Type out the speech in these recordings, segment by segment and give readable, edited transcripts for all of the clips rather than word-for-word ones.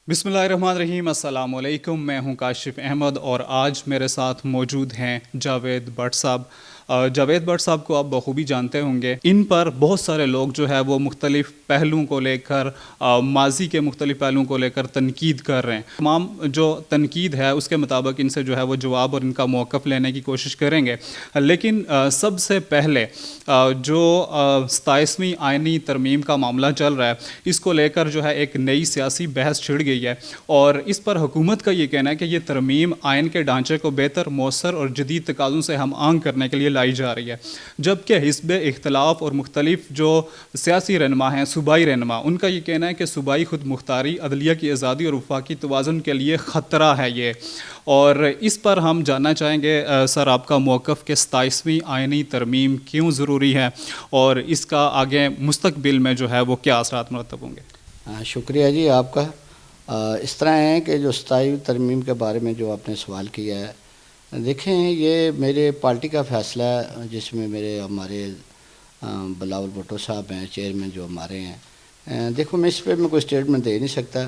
بسم اللہ الرحمن الرحیم، السلام علیکم۔ میں ہوں کاشف احمد اور آج میرے ساتھ موجود ہیں جاوید بٹ صاحب۔ جاوید بٹ صاحب کو آپ بخوبی جانتے ہوں گے۔ ان پر بہت سارے لوگ جو ہے وہ مختلف پہلوؤں کو لے کر ماضی کے مختلف پہلوؤں کو لے کر تنقید کر رہے ہیں۔ تمام جو تنقید ہے اس کے مطابق ان سے جو ہے وہ جواب اور ان کا موقف لینے کی کوشش کریں گے، لیکن سب سے پہلے جو 27ویں آئینی ترمیم کا معاملہ چل رہا ہے اس کو لے کر جو ہے ایک نئی سیاسی بحث چھڑ گئی ہے، اور اس پر حکومت کا یہ کہنا ہے کہ یہ ترمیم آئین کے ڈھانچے کو بہتر، مؤثر اور جدید تقاضوں سے ہم آہنگ کرنے کے لیے لائی جا رہی ہے، جبکہ حزب اختلاف اور مختلف جو سیاسی رہنما ہیں، صوبائی رہنما، ان کا یہ کہنا ہے کہ صوبائی خود مختاری، عدلیہ کی آزادی اور وفاقی توازن کے لیے خطرہ ہے یہ۔ اور اس پر ہم جاننا چاہیں گے سر آپ کا موقف کہ 27ویں آئینی ترمیم کیوں ضروری ہے اور اس کا آگے مستقبل میں جو ہے وہ کیا اثرات مرتب ہوں گے؟ شکریہ جی آپ کا۔ اس طرح ہے کہ جو 27ویں ترمیم کے بارے میں جو آپ نے سوال کیا ہے، دیکھیں یہ میرے پارٹی کا فیصلہ ہے، جس میں ہمارے بلاول بھٹو صاحب ہیں چیئرمین جو ہمارے ہیں۔ دیکھو میں اس پہ کوئی اسٹیٹمنٹ دے نہیں سکتا،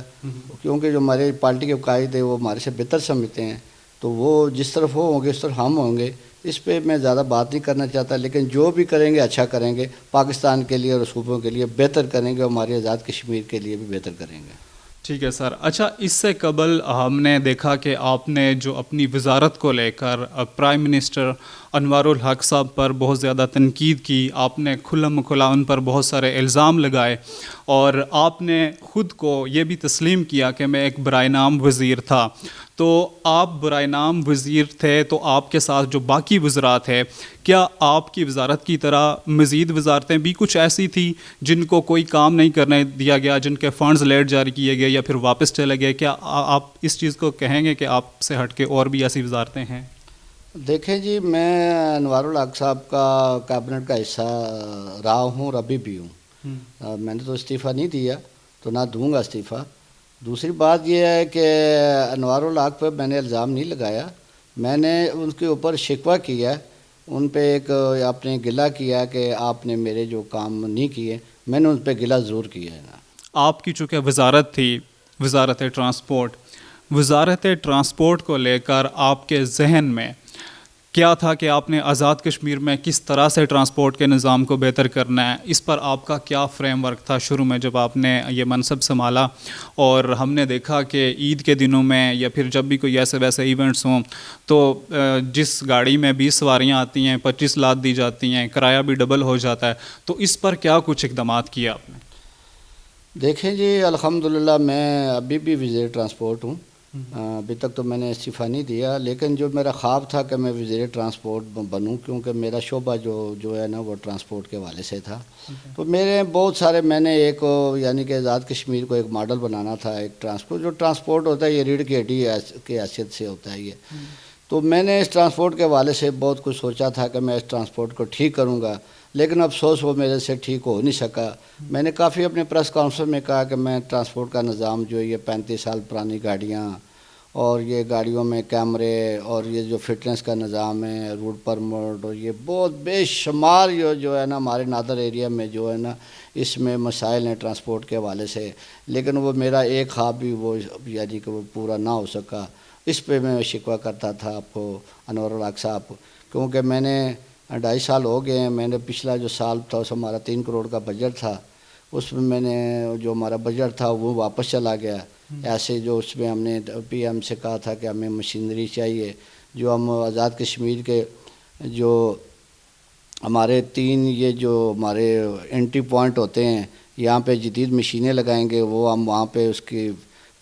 کیونکہ جو ہمارے پارٹی کے قائد ہیں وہ ہمارے سے بہتر سمجھتے ہیں، تو وہ جس طرف وہ ہوں گے اس طرف ہم ہوں گے، اس پہ میں زیادہ بات نہیں کرنا چاہتا، لیکن جو بھی کریں گے اچھا کریں گے، پاکستان کے لیے اور صوبوں کے لیے بہتر کریں گے، ہماری آزاد کشمیر کے لیے بھی بہتر کریں گے۔ ٹھیک ہے سر۔ اچھا، اس سے قبل ہم نے دیکھا کہ آپ نے جو اپنی وزارت کو لے کر پرائم منسٹر انوار الحق صاحب پر بہت زیادہ تنقید کی، آپ نے کھلم کھلا ان پر بہت سارے الزام لگائے، اور آپ نے خود کو یہ بھی تسلیم کیا کہ میں ایک برائے نام وزیر تھا۔ تو آپ برائے نام وزیر تھے تو آپ کے ساتھ جو باقی وزراء تھے، کیا آپ کی وزارت کی طرح مزید وزارتیں بھی کچھ ایسی تھیں جن کو کوئی کام نہیں کرنے دیا گیا، جن کے فنڈز لیٹ جاری کیے گئے یا پھر واپس چلے گئے؟ کیا آپ اس چیز کو کہیں گے کہ آپ سے ہٹ کے اور بھی ایسی وزارتیں ہیں؟ دیکھیں جی، میں انوار الحق صاحب کا کابنٹ کا حصہ رہا ہوں اور ابھی بھی ہوں۔ میں نے تو استعفیٰ نہیں دیا، تو نہ دوں گا استعفیٰ۔ دوسری بات یہ ہے کہ انوار الحق پہ میں نے الزام نہیں لگایا، میں نے ان کے اوپر شکوہ کیا، ان پہ ایک آپ نے گلہ کیا کہ آپ نے میرے جو کام نہیں کیے، میں نے ان پہ گلہ ضرور کیا ہے نا۔ آپ کی چونکہ وزارت تھی وزارت ٹرانسپورٹ کو لے کر آپ کے ذہن میں کیا تھا کہ آپ نے آزاد کشمیر میں کس طرح سے ٹرانسپورٹ کے نظام کو بہتر کرنا ہے؟ اس پر آپ کا کیا فریم ورک تھا شروع میں جب آپ نے یہ منصب سنبھالا؟ اور ہم نے دیکھا کہ عید کے دنوں میں یا پھر جب بھی کوئی ایسے ویسے ایونٹس ہوں تو جس گاڑی میں 20 سواریاں آتی ہیں 25 لاد دی جاتی ہیں، کرایہ بھی ڈبل ہو جاتا ہے، تو اس پر کیا کچھ اقدامات کیا آپ نے؟ دیکھیں جی، الحمدللہ میں ابھی بھی وزیر ٹرانسپورٹ ہوں، ابھی تک تو میں نے استعفیٰ نہیں دیا، لیکن جو میرا خواب تھا کہ میں وزیر ٹرانسپورٹ بنوں، کیونکہ میرا شعبہ جو ہے نا وہ ٹرانسپورٹ کے حوالے سے تھا، تو میرے بہت سارے میں نے ایک یعنی کہ آزاد کشمیر کو ایک ماڈل بنانا تھا، ایک ٹرانسپورٹ ہوتا ہے یہ ریڑھ کی ہڈی کی حیثیت سے ہوتا ہے یہ، تو میں نے اس ٹرانسپورٹ کے حوالے سے بہت کچھ سوچا تھا کہ میں اس ٹرانسپورٹ کو ٹھیک کروں گا، لیکن افسوس وہ میرے سے ٹھیک ہو نہیں سکا۔ میں نے کافی اپنے پریس کانفرنس میں کہا کہ میں ٹرانسپورٹ کا نظام جو یہ 35 سال پرانی گاڑیاں اور یہ گاڑیوں میں کیمرے اور یہ جو فٹنس کا نظام ہے، روٹ پرمٹ، اور یہ بہت بے شمار جو ہے نا ہمارے نادر ایریا میں جو ہے نا اس میں مسائل ہیں ٹرانسپورٹ کے حوالے سے، لیکن وہ میرا ایک خواب بھی وہ یعنی کہ وہ پورا نہ ہو سکا۔ اس پہ میں شکوہ کرتا تھا آپ کو انور الحق صاحب، کیونکہ میں نے 2.5 سال ہو گئے ہیں، میں نے پچھلا جو سال تھا اس ہمارا 3 کروڑ کا بجٹ تھا، اس میں نے جو ہمارا بجٹ تھا وہ واپس چلا گیا، ایسے جو اس میں ہم نے پی ایم سے کہا تھا کہ ہمیں مشینری چاہیے، جو ہم آزاد کشمیر کے جو ہمارے 3 یہ جو ہمارے انٹری پوائنٹ ہوتے ہیں، یہاں پہ جدید مشینیں لگائیں گے، وہ ہم وہاں پہ اس کی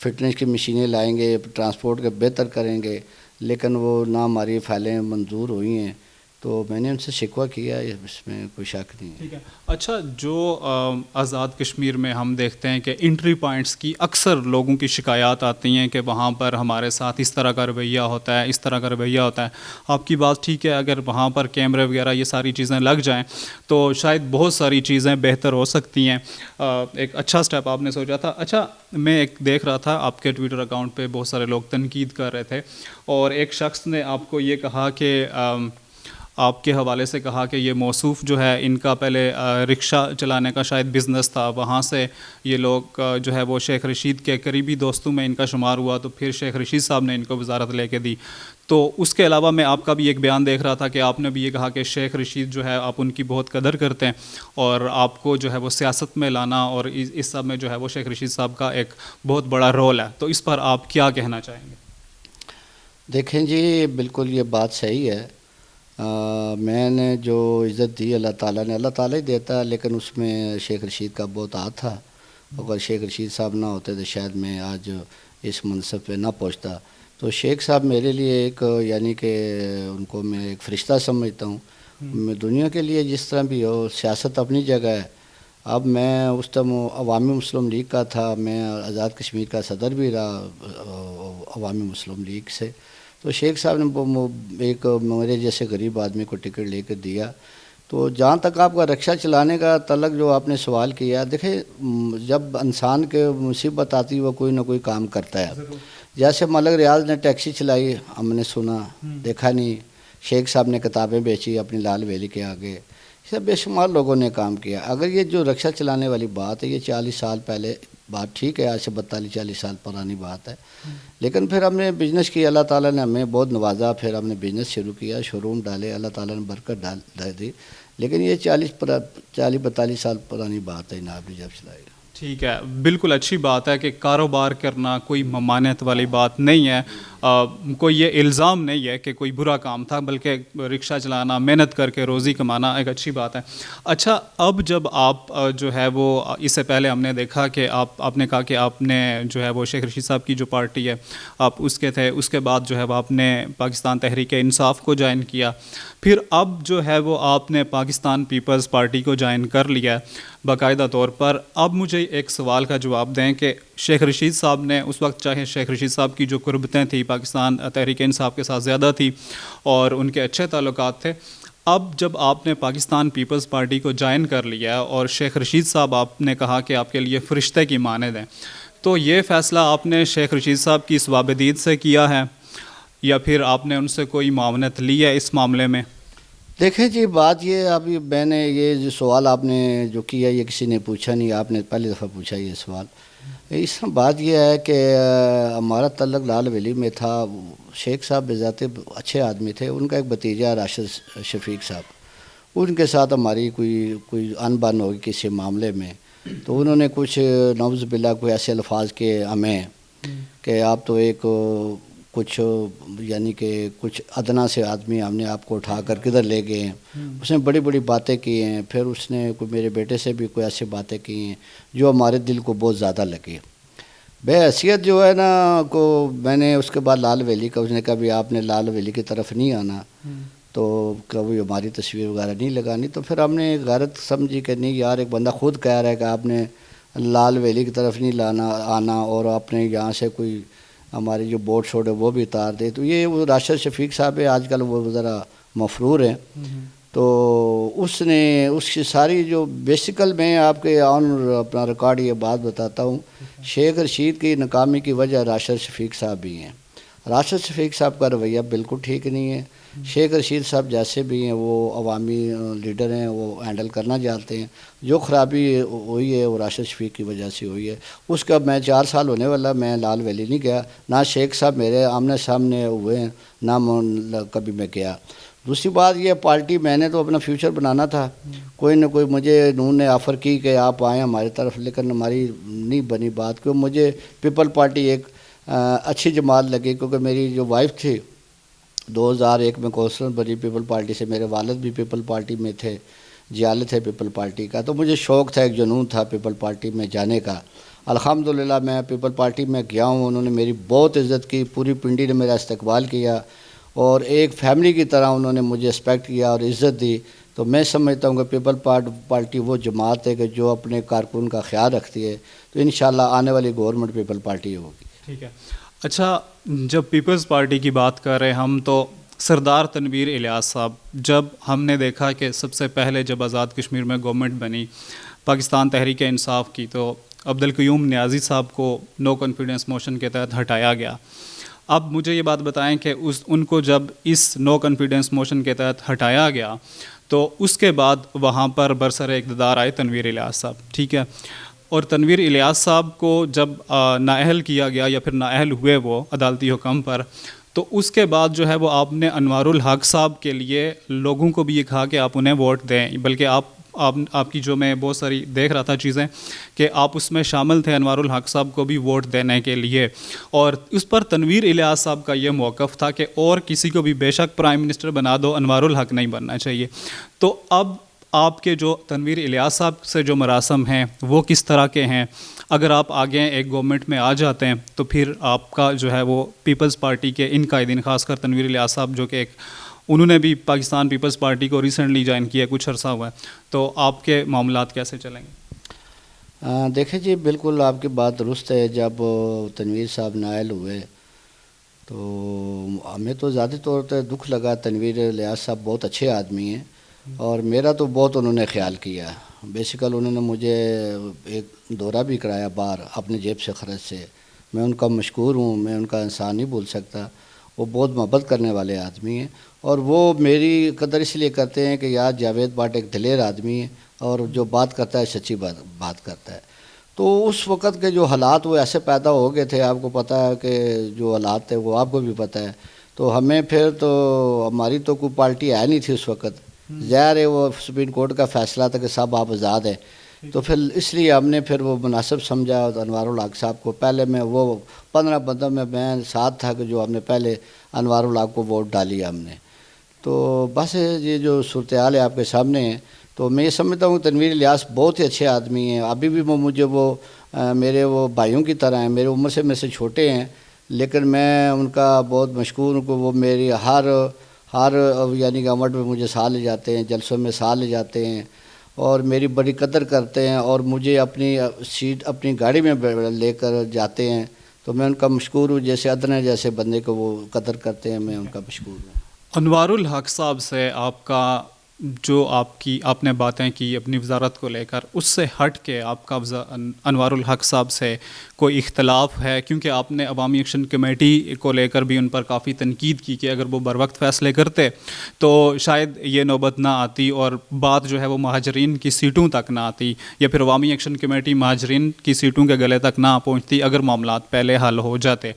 فٹنس کی مشینیں لائیں گے، ٹرانسپورٹ کے بہتر کریں گے، لیکن وہ نہ ہماری فائلیں منظور ہوئی ہیں، تو میں نے ان سے شکوہ کیا، اس میں کوئی شک نہیں ہے۔ ٹھیک ہے۔ اچھا، جو آزاد کشمیر میں ہم دیکھتے ہیں کہ انٹری پوائنٹس کی اکثر لوگوں کی شکایات آتی ہیں کہ وہاں پر ہمارے ساتھ اس طرح کا رویہ ہوتا ہے، اس طرح کا رویہ ہوتا ہے۔ آپ کی بات ٹھیک ہے، اگر وہاں پر کیمرے وغیرہ یہ ساری چیزیں لگ جائیں تو شاید بہت ساری چیزیں بہتر ہو سکتی ہیں۔ ایک اچھا سٹیپ آپ نے سوچا تھا۔ اچھا، میں ایک دیکھ رہا تھا آپ کے ٹویٹر اکاؤنٹ پہ بہت سارے لوگ تنقید کر رہے تھے، اور ایک شخص نے آپ کو یہ کہا کہ آپ کے حوالے سے کہا کہ یہ موصوف جو ہے ان کا پہلے رکشہ چلانے کا شاید بزنس تھا, وہاں سے یہ لوگ جو ہے وہ شیخ رشید کے قریبی دوستوں میں ان کا شمار ہوا, تو پھر شیخ رشید صاحب نے ان کو وزارت لے کے دی. تو اس کے علاوہ میں آپ کا بھی ایک بیان دیکھ رہا تھا کہ آپ نے بھی یہ کہا کہ شیخ رشید جو ہے آپ ان کی بہت قدر کرتے ہیں, اور آپ کو جو ہے وہ سیاست میں لانا اور اس سب میں جو ہے وہ شیخ رشید صاحب کا ایک بہت بڑا رول ہے. تو اس پر آپ کیا کہنا چاہیں گے؟ دیکھیں جی, بالکل یہ بات صحیح ہے. میں نے جو عزت دی اللہ تعالیٰ نے, اللہ تعالیٰ ہی دیتا ہے, لیکن اس میں شیخ رشید کا بہت ہاتھ تھا. اگر شیخ رشید صاحب نہ ہوتے تو شاید میں آج اس منصب پہ نہ پہنچتا. تو شیخ صاحب میرے لیے ایک یعنی کہ ان کو میں ایک فرشتہ سمجھتا ہوں. میں دنیا کے لیے جس طرح بھی ہو, سیاست اپنی جگہ ہے. اب میں اس ٹائم عوامی مسلم لیگ کا تھا, میں آزاد کشمیر کا صدر بھی رہا عوامی مسلم لیگ سے. تو شیخ صاحب نے ایک میرے جیسے غریب آدمی کو ٹکٹ لے کر دیا. تو جہاں تک آپ کا رکشہ چلانے کا تعلق جو آپ نے سوال کیا, دیکھیں جب انسان کے مصیبت آتی ہے وہ کوئی نہ کوئی کام کرتا ہے. جیسے ملک ریاض نے ٹیکسی چلائی, ہم نے سنا دیکھا نہیں. شیخ صاحب نے کتابیں بیچی اپنی لال ویلی کے آگے. یہ بے شمار لوگوں نے کام کیا. اگر یہ جو رکشہ چلانے والی بات ہے, یہ 40 سال پہلے بات ٹھیک ہے, آج سے 42-40 سال پرانی بات ہے. لیکن پھر ہم نے بزنس کیا, اللہ تعالیٰ نے ہمیں بہت نوازا, پھر ہم نے بزنس شروع کیا, شو روم ڈالے, اللہ تعالیٰ نے برکت ڈال دی. لیکن یہ 40-42 سال پرانی بات ہے جناب نے جب چلائی. ٹھیک ہے, بالکل اچھی بات ہے کہ کاروبار کرنا کوئی ممانعت والی بات نہیں ہے, کوئی یہ الزام نہیں ہے کہ کوئی برا کام تھا, بلکہ رکشہ چلانا, محنت کر کے روزی کمانا ایک اچھی بات ہے. اچھا, اب جب آپ جو ہے وہ اس سے پہلے ہم نے دیکھا کہ آپ نے کہا کہ آپ نے جو ہے وہ شیخ رشید صاحب کی جو پارٹی ہے آپ اس کے تھے, اس کے بعد جو ہے وہ آپ نے پاکستان تحریک انصاف کو جوائن کیا, پھر اب جو ہے وہ آپ نے پاکستان پیپلز پارٹی کو جوائن کر لیا باقاعدہ طور پر. اب مجھے ایک سوال کا جواب دیں کہ شیخ رشید صاحب نے اس وقت, چاہے شیخ رشید صاحب کی جو قربتیں تھیں پاکستان تحریک انصاف کے ساتھ زیادہ تھی اور ان کے اچھے تعلقات تھے, اب جب آپ نے پاکستان پیپلز پارٹی کو جوائن کر لیا اور شیخ رشید صاحب آپ نے کہا کہ آپ کے لیے فرشتے کی مانند ہیں, تو یہ فیصلہ آپ نے شیخ رشید صاحب کی ثوابدید سے کیا ہے یا پھر آپ نے ان سے کوئی معاونت لی ہے اس معاملے میں؟ دیکھیں جی, بات یہ ابھی میں نے یہ جو سوال آپ نے جو کیا یہ کسی نے پوچھا نہیں, آپ نے پہلی دفعہ پوچھا یہ سوال. اس میں بات یہ ہے کہ ہمارا تعلق لال ویلی میں تھا. شیخ صاحب بذات اچھے آدمی تھے, ان کا ایک بھتیجا راشد شفیق صاحب, ان کے ساتھ ہماری کوئی ان بن ہوگی کسی معاملے میں. تو انہوں نے کچھ نعوذ باللہ کوئی ایسے الفاظ کے ہمیں کہ آپ تو ایک کچھ یعنی کہ کچھ ادنا سے آدمی, ہم نے آپ کو اٹھا کر کدھر لے گئے ہیں. اس نے بڑی بڑی باتیں کی ہیں. پھر اس نے کوئی میرے بیٹے سے بھی کوئی ایسی باتیں کی ہیں جو ہمارے دل کو بہت زیادہ لگی. بے حیثیت جو ہے نا کو میں نے اس کے بعد لال ویلی کا, اس نے کہا بھی آپ نے لال ویلی کی طرف نہیں آنا, تو کبھی ہماری تصویر وغیرہ نہیں لگانی. تو پھر ہم نے غیرت سمجھی کہ نہیں یار, ایک بندہ خود کہہ رہا ہے کہ آپ نے لال ویلی کی طرف نہیں آنا اور آپ نے یہاں سے کوئی ہماری جو بورڈ شوڈ ہے وہ بھی اتار دے. تو یہ وہ راشد شفیق صاحب ہے, آج کل وہ ذرا مفرور ہیں. تو اس نے اس کی ساری جو بیسیکل میں آپ کے آن اپنا ریکارڈ یہ بات بتاتا ہوں, شیخ رشید کی ناکامی کی وجہ راشد شفیق صاحب بھی ہیں. راشد شفیق صاحب کا رویہ بالکل ٹھیک نہیں ہے. شیخ رشید صاحب جیسے بھی ہیں وہ عوامی لیڈر ہیں, وہ ہینڈل کرنا جانتے ہیں. جو خرابی ہوئی ہے وہ راشد شفیق کی وجہ سے ہوئی ہے. اس کا میں 4 سال ہونے والا, میں لال ویلی نہیں گیا, نہ شیخ صاحب میرے آمنے سامنے ہوئے ہیں, نہ کبھی میں گیا. دوسری بات یہ, پارٹی میں نے تو اپنا فیوچر بنانا تھا. کوئی نہ کوئی مجھے انہوں نے آفر کی کہ آپ آئیں ہماری طرف, لیکن ہماری نہیں بنی بات. کیوں مجھے پیپل پارٹی ایک اچھی جماعت لگی, کیونکہ میری جو وائف تھی 2001 میں کونسلر بنی پیپل پارٹی سے, میرے والد بھی پیپل پارٹی میں تھے, جیالت ہے پیپل پارٹی کا. تو مجھے شوق تھا, ایک جنون تھا پیپل پارٹی میں جانے کا. الحمدللہ میں پیپل پارٹی میں گیا ہوں. انہوں نے میری بہت عزت کی, پوری پنڈی نے میرا استقبال کیا اور ایک فیملی کی طرح انہوں نے مجھے رسپیکٹ کیا اور عزت دی. تو میں سمجھتا ہوں کہ پیپل پارٹی وہ جماعت ہے کہ جو اپنے کارکن کا خیال رکھتی ہے. تو انشاءاللہ آنے والی گورنمنٹ پیپل پارٹی ہوگی. ٹھیک ہے. اچھا, جب پیپلز پارٹی کی بات کر رہے ہم, تو سردار تنویر الیاس صاحب, جب ہم نے دیکھا کہ سب سے پہلے جب آزاد کشمیر میں گورنمنٹ بنی پاکستان تحریک انصاف کی, تو عبدالقیوم نیازی صاحب کو نو کانفیڈنس موشن کے تحت ہٹایا گیا. اب مجھے یہ بات بتائیں کہ ان کو جب اس نو کانفیڈنس موشن کے تحت ہٹایا گیا تو اس کے بعد وہاں پر برسر اقتدار آئے تنویر الیاس صاحب, ٹھیک ہے, اور تنویر الیاس صاحب کو جب نااہل کیا گیا یا پھر نااہل ہوئے وہ عدالتی حکم پر, تو اس کے بعد جو ہے وہ آپ نے انوار الحق صاحب کے لیے لوگوں کو بھی یہ کہا کہ آپ انہیں ووٹ دیں, بلکہ آپ کی جو میں بہت ساری دیکھ رہا تھا چیزیں کہ آپ اس میں شامل تھے انوار الحق صاحب کو بھی ووٹ دینے کے لیے, اور اس پر تنویر الیاس صاحب کا یہ موقف تھا کہ اور کسی کو بھی بے شک پرائم منسٹر بنا دو, انوار الحق نہیں بننا چاہیے. تو اب آپ کے جو تنویر الیاس صاحب سے جو مراسم ہیں وہ کس طرح کے ہیں؟ اگر آپ آگے ایک گورنمنٹ میں آ جاتے ہیں تو پھر آپ کا جو ہے وہ پیپلز پارٹی کے ان قائدین, خاص کر تنویر الیاس صاحب جو کہ انہوں نے بھی پاکستان پیپلز پارٹی کو ریسنٹلی جوائن کیا, کچھ عرصہ ہوا ہے, تو آپ کے معاملات کیسے چلیں گے؟ دیکھیں جی, بالکل آپ کی بات درست ہے. جب تنویر صاحب نائل ہوئے تو ہمیں تو ذاتی طور پہ دکھ لگا. تنویر الیاس صاحب بہت اچھے آدمی ہیں اور میرا تو بہت انہوں نے خیال کیا. بیسیکل انہوں نے مجھے ایک دورہ بھی کرایا باہر اپنے جیب سے خرچ سے. میں ان کا مشکور ہوں, میں ان کا انسان نہیں بھول سکتا. وہ بہت محبت کرنے والے آدمی ہیں اور وہ میری قدر اس لیے کرتے ہیں کہ یار جاوید بٹ ایک دلیر آدمی ہے اور جو بات کرتا ہے سچی بات کرتا ہے. تو اس وقت کے جو حالات وہ ایسے پیدا ہو گئے تھے, آپ کو پتہ ہے کہ جو حالات تھے وہ آپ کو بھی پتہ ہے. تو ہمیں پھر تو ہماری تو کوئی پارٹی ہے نہیں تھی اس وقت. ظاہر ہے وہ سپریم کورٹ کا فیصلہ تھا کہ سب آپ آزاد ہیں, تو پھر اس لیے ہم نے پھر وہ مناسب سمجھا انوار الحق صاحب کو. پہلے میں وہ 15 بندوں میں ساتھ تھا کہ جو ہم نے پہلے انوار الحق کو ووٹ ڈالی ہم نے. تو بس یہ جو صورتحال ہے آپ کے سامنے ہے. تو میں یہ سمجھتا ہوں تنویر الیاس بہت ہی اچھے آدمی ہیں. ابھی بھی وہ مجھے وہ میرے وہ بھائیوں کی طرح ہیں, میرے عمر سے میں سے چھوٹے ہیں, لیکن میں ان کا بہت مشکور ہوں کہ وہ میری ہر یعنی کہ عمر میں مجھے ساتھ لے جاتے ہیں, جلسوں میں ساتھ لے جاتے ہیں اور میری بڑی قدر کرتے ہیں اور مجھے اپنی سیٹ اپنی گاڑی میں لے کر جاتے ہیں. تو میں ان کا مشکور ہوں. جیسے ادنا جیسے بندے کو وہ قدر کرتے ہیں, میں ان کا مشکور ہوں. انوار الحق صاحب سے آپ کا جو آپ نے باتیں کی اپنی وزارت کو لے کر, اس سے ہٹ کے آپ کا انوار الحق صاحب سے کوئی اختلاف ہے؟ کیونکہ آپ نے عوامی ایکشن کمیٹی کو لے کر بھی ان پر کافی تنقید کی کہ اگر وہ بر وقت فیصلے کرتے تو شاید یہ نوبت نہ آتی اور بات جو ہے وہ مہاجرین کی سیٹوں تک نہ آتی, یا پھر عوامی ایکشن کمیٹی مہاجرین کی سیٹوں کے گلے تک نہ پہنچتی اگر معاملات پہلے حل ہو جاتے.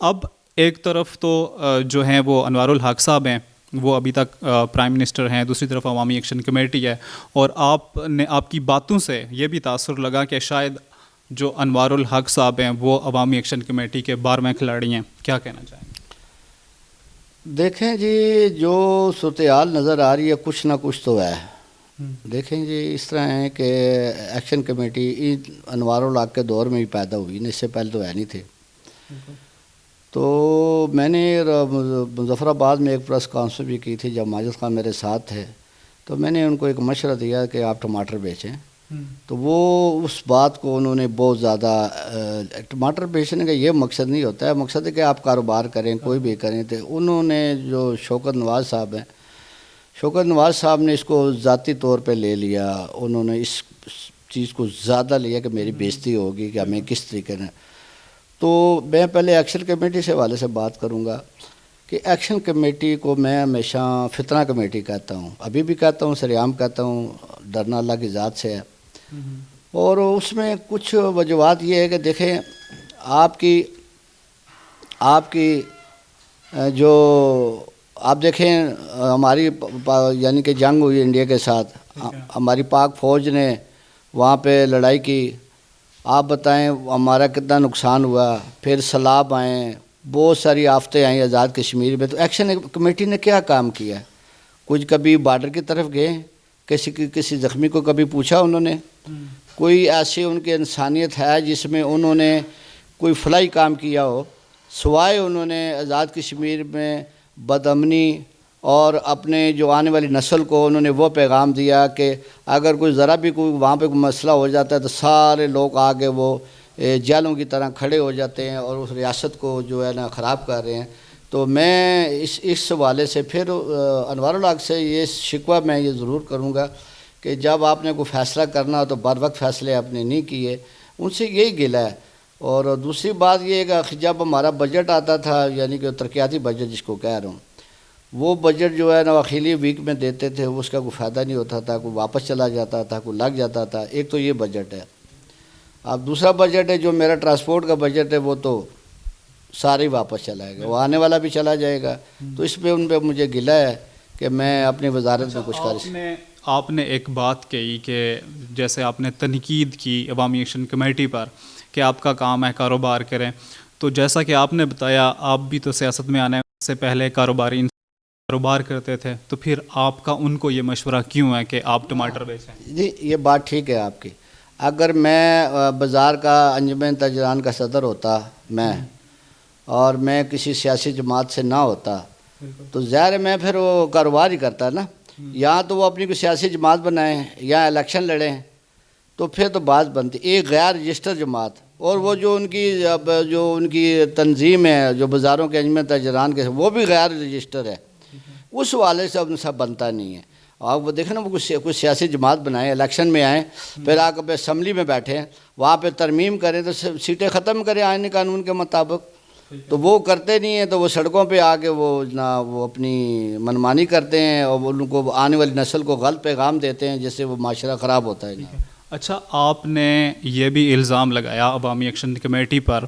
اب ایک طرف تو جو ہیں وہ انوار الحق صاحب ہیں, وہ ابھی تک پرائم منسٹر ہیں, دوسری طرف عوامی ایکشن کمیٹی ہے, اور آپ کی باتوں سے یہ بھی تاثر لگا کہ شاید جو انوار الحق صاحب ہیں وہ عوامی ایکشن کمیٹی کے 12ویں کھلاڑی ہیں. کیا کہنا چاہیں گے؟ دیکھیں جی, جو صورتحال نظر آ رہی ہے کچھ نہ کچھ تو ہے. دیکھیں جی, اس طرح ہے کہ ایکشن کمیٹی انوار الحق کے دور میں ہی پیدا ہوئی, اس سے پہلے تو ہے نہیں تھے. تو میں نے مظفر آباد میں ایک پریس کانفرنس بھی کی تھی جب ماجد خان میرے ساتھ تھے. تو میں نے ان کو ایک مشورہ دیا کہ آپ ٹماٹر بیچیں. تو وہ اس بات کو انہوں نے بہت زیادہ, ٹماٹر بیچنے کا یہ مقصد نہیں ہوتا ہے, مقصد ہے کہ آپ کاروبار کریں, کوئی بھی کریں. تو انہوں نے جو شوکت نواز صاحب ہیں, شوکت نواز صاحب نے اس کو ذاتی طور پہ لے لیا. انہوں نے اس چیز کو زیادہ لیا کہ میری بےزتی ہوگی کہ ہمیں کس طریقے سے. تو میں پہلے ایکشن کمیٹی سے حوالے سے بات کروں گا کہ ایکشن کمیٹی کو میں ہمیشہ فتنہ کمیٹی کہتا ہوں, ابھی بھی کہتا ہوں, سریعام کہتا ہوں. ڈرنا اللہ کی ذات سے ہے. اور اس میں کچھ وجوہات یہ ہے کہ دیکھیں آپ کی جو آپ دیکھیں ہماری یعنی کہ جنگ ہوئی انڈیا کے ساتھ, ہماری پاک فوج نے وہاں پہ لڑائی کی. آپ بتائیں ہمارا کتنا نقصان ہوا. پھر سیلاب آئیں, بہت ساری آفتیں آئیں آزاد کشمیر میں. تو ایکشن کمیٹی نے کیا کام کیا؟ کچھ کبھی بارڈر کی طرف گئے, کسی زخمی کو کبھی پوچھا انہوں نے؟ کوئی ایسی ان کی انسانیت ہے جس میں انہوں نے کوئی فلاحی کام کیا ہو؟ سوائے انہوں نے آزاد کشمیر میں بدامنی اور اپنے جو آنے والی نسل کو انہوں نے وہ پیغام دیا کہ اگر کوئی ذرا بھی کوئی وہاں پہ کوئی مسئلہ ہو جاتا ہے تو سارے لوگ آگے وہ جیلوں کی طرح کھڑے ہو جاتے ہیں اور اس ریاست کو جو ہے نا خراب کر رہے ہیں. تو میں اس حوالے سے پھر انوار الحق سے یہ شکوہ میں یہ ضرور کروں گا کہ جب آپ نے کوئی فیصلہ کرنا ہو تو بر وقت فیصلے آپ نے نہیں کیے. ان سے یہی گلہ ہے. اور دوسری بات یہ ہے کہ جب ہمارا بجٹ آتا تھا، یعنی کہ ترقیاتی بجٹ جس کو کہہ رہا ہوں، وہ بجٹ جو ہے نا اخیری ویک میں دیتے تھے، اس کا کوئی فائدہ نہیں ہوتا تھا، کوئی واپس چلا جاتا تھا، کوئی لگ جاتا تھا. ایک تو یہ بجٹ ہے. اب دوسرا بجٹ ہے جو میرا ٹرانسپورٹ کا بجٹ ہے، وہ تو سارے ہی واپس چلا جائے گا، وہ آنے والا بھی چلا جائے گا. تو اس پہ ان پہ مجھے گلہ ہے کہ میں اپنی وزارت میں کچھ کر. آپ نے ایک بات کہی کہ جیسے آپ نے تنقید کی عوامی ایکشن کمیٹی پر کہ آپ کا کام ہے کاروبار کریں، تو جیسا کہ آپ نے بتایا آپ بھی تو سیاست میں آنے سے پہلے کاروبار کرتے تھے، تو پھر آپ کا ان کو یہ مشورہ کیوں ہے کہ آپ ٹماٹر بیچیں؟ جی یہ بات ٹھیک ہے آپ کی. اگر میں بازار کا انجمن تاجران کا صدر ہوتا میں، اور میں کسی سیاسی جماعت سے نہ ہوتا، تو ظاہر ہے میں پھر وہ کاروبار ہی کرتا نا. یا تو وہ اپنی کوئی سیاسی جماعت بنائیں یا الیکشن لڑیں، تو پھر تو بات بنتی. ایک غیر رجسٹر جماعت، اور وہ جو ان کی تنظیم ہے جو بازاروں کے انجمن تاجران کے، وہ بھی غیر رجسٹر ہے. اس حوالے سے اب سب بنتا نہیں ہے. آپ وہ دیکھیں نا، وہ کچھ سیاسی جماعت بنائیں، الیکشن میں آئیں، پھر آ کے اسمبلی میں بیٹھیں، وہاں پہ ترمیم کریں تو سیٹیں ختم کریں آئین قانون کے مطابق. تو وہ کرتے نہیں ہیں، تو وہ سڑکوں پہ آ کے وہ اپنی منمانی کرتے ہیں، اور ان کو آنے والی نسل کو غلط پیغام دیتے ہیں، جس سے وہ معاشرہ خراب ہوتا ہے. اچھا، آپ نے یہ بھی الزام لگایا عوامی ایکشن کمیٹی پر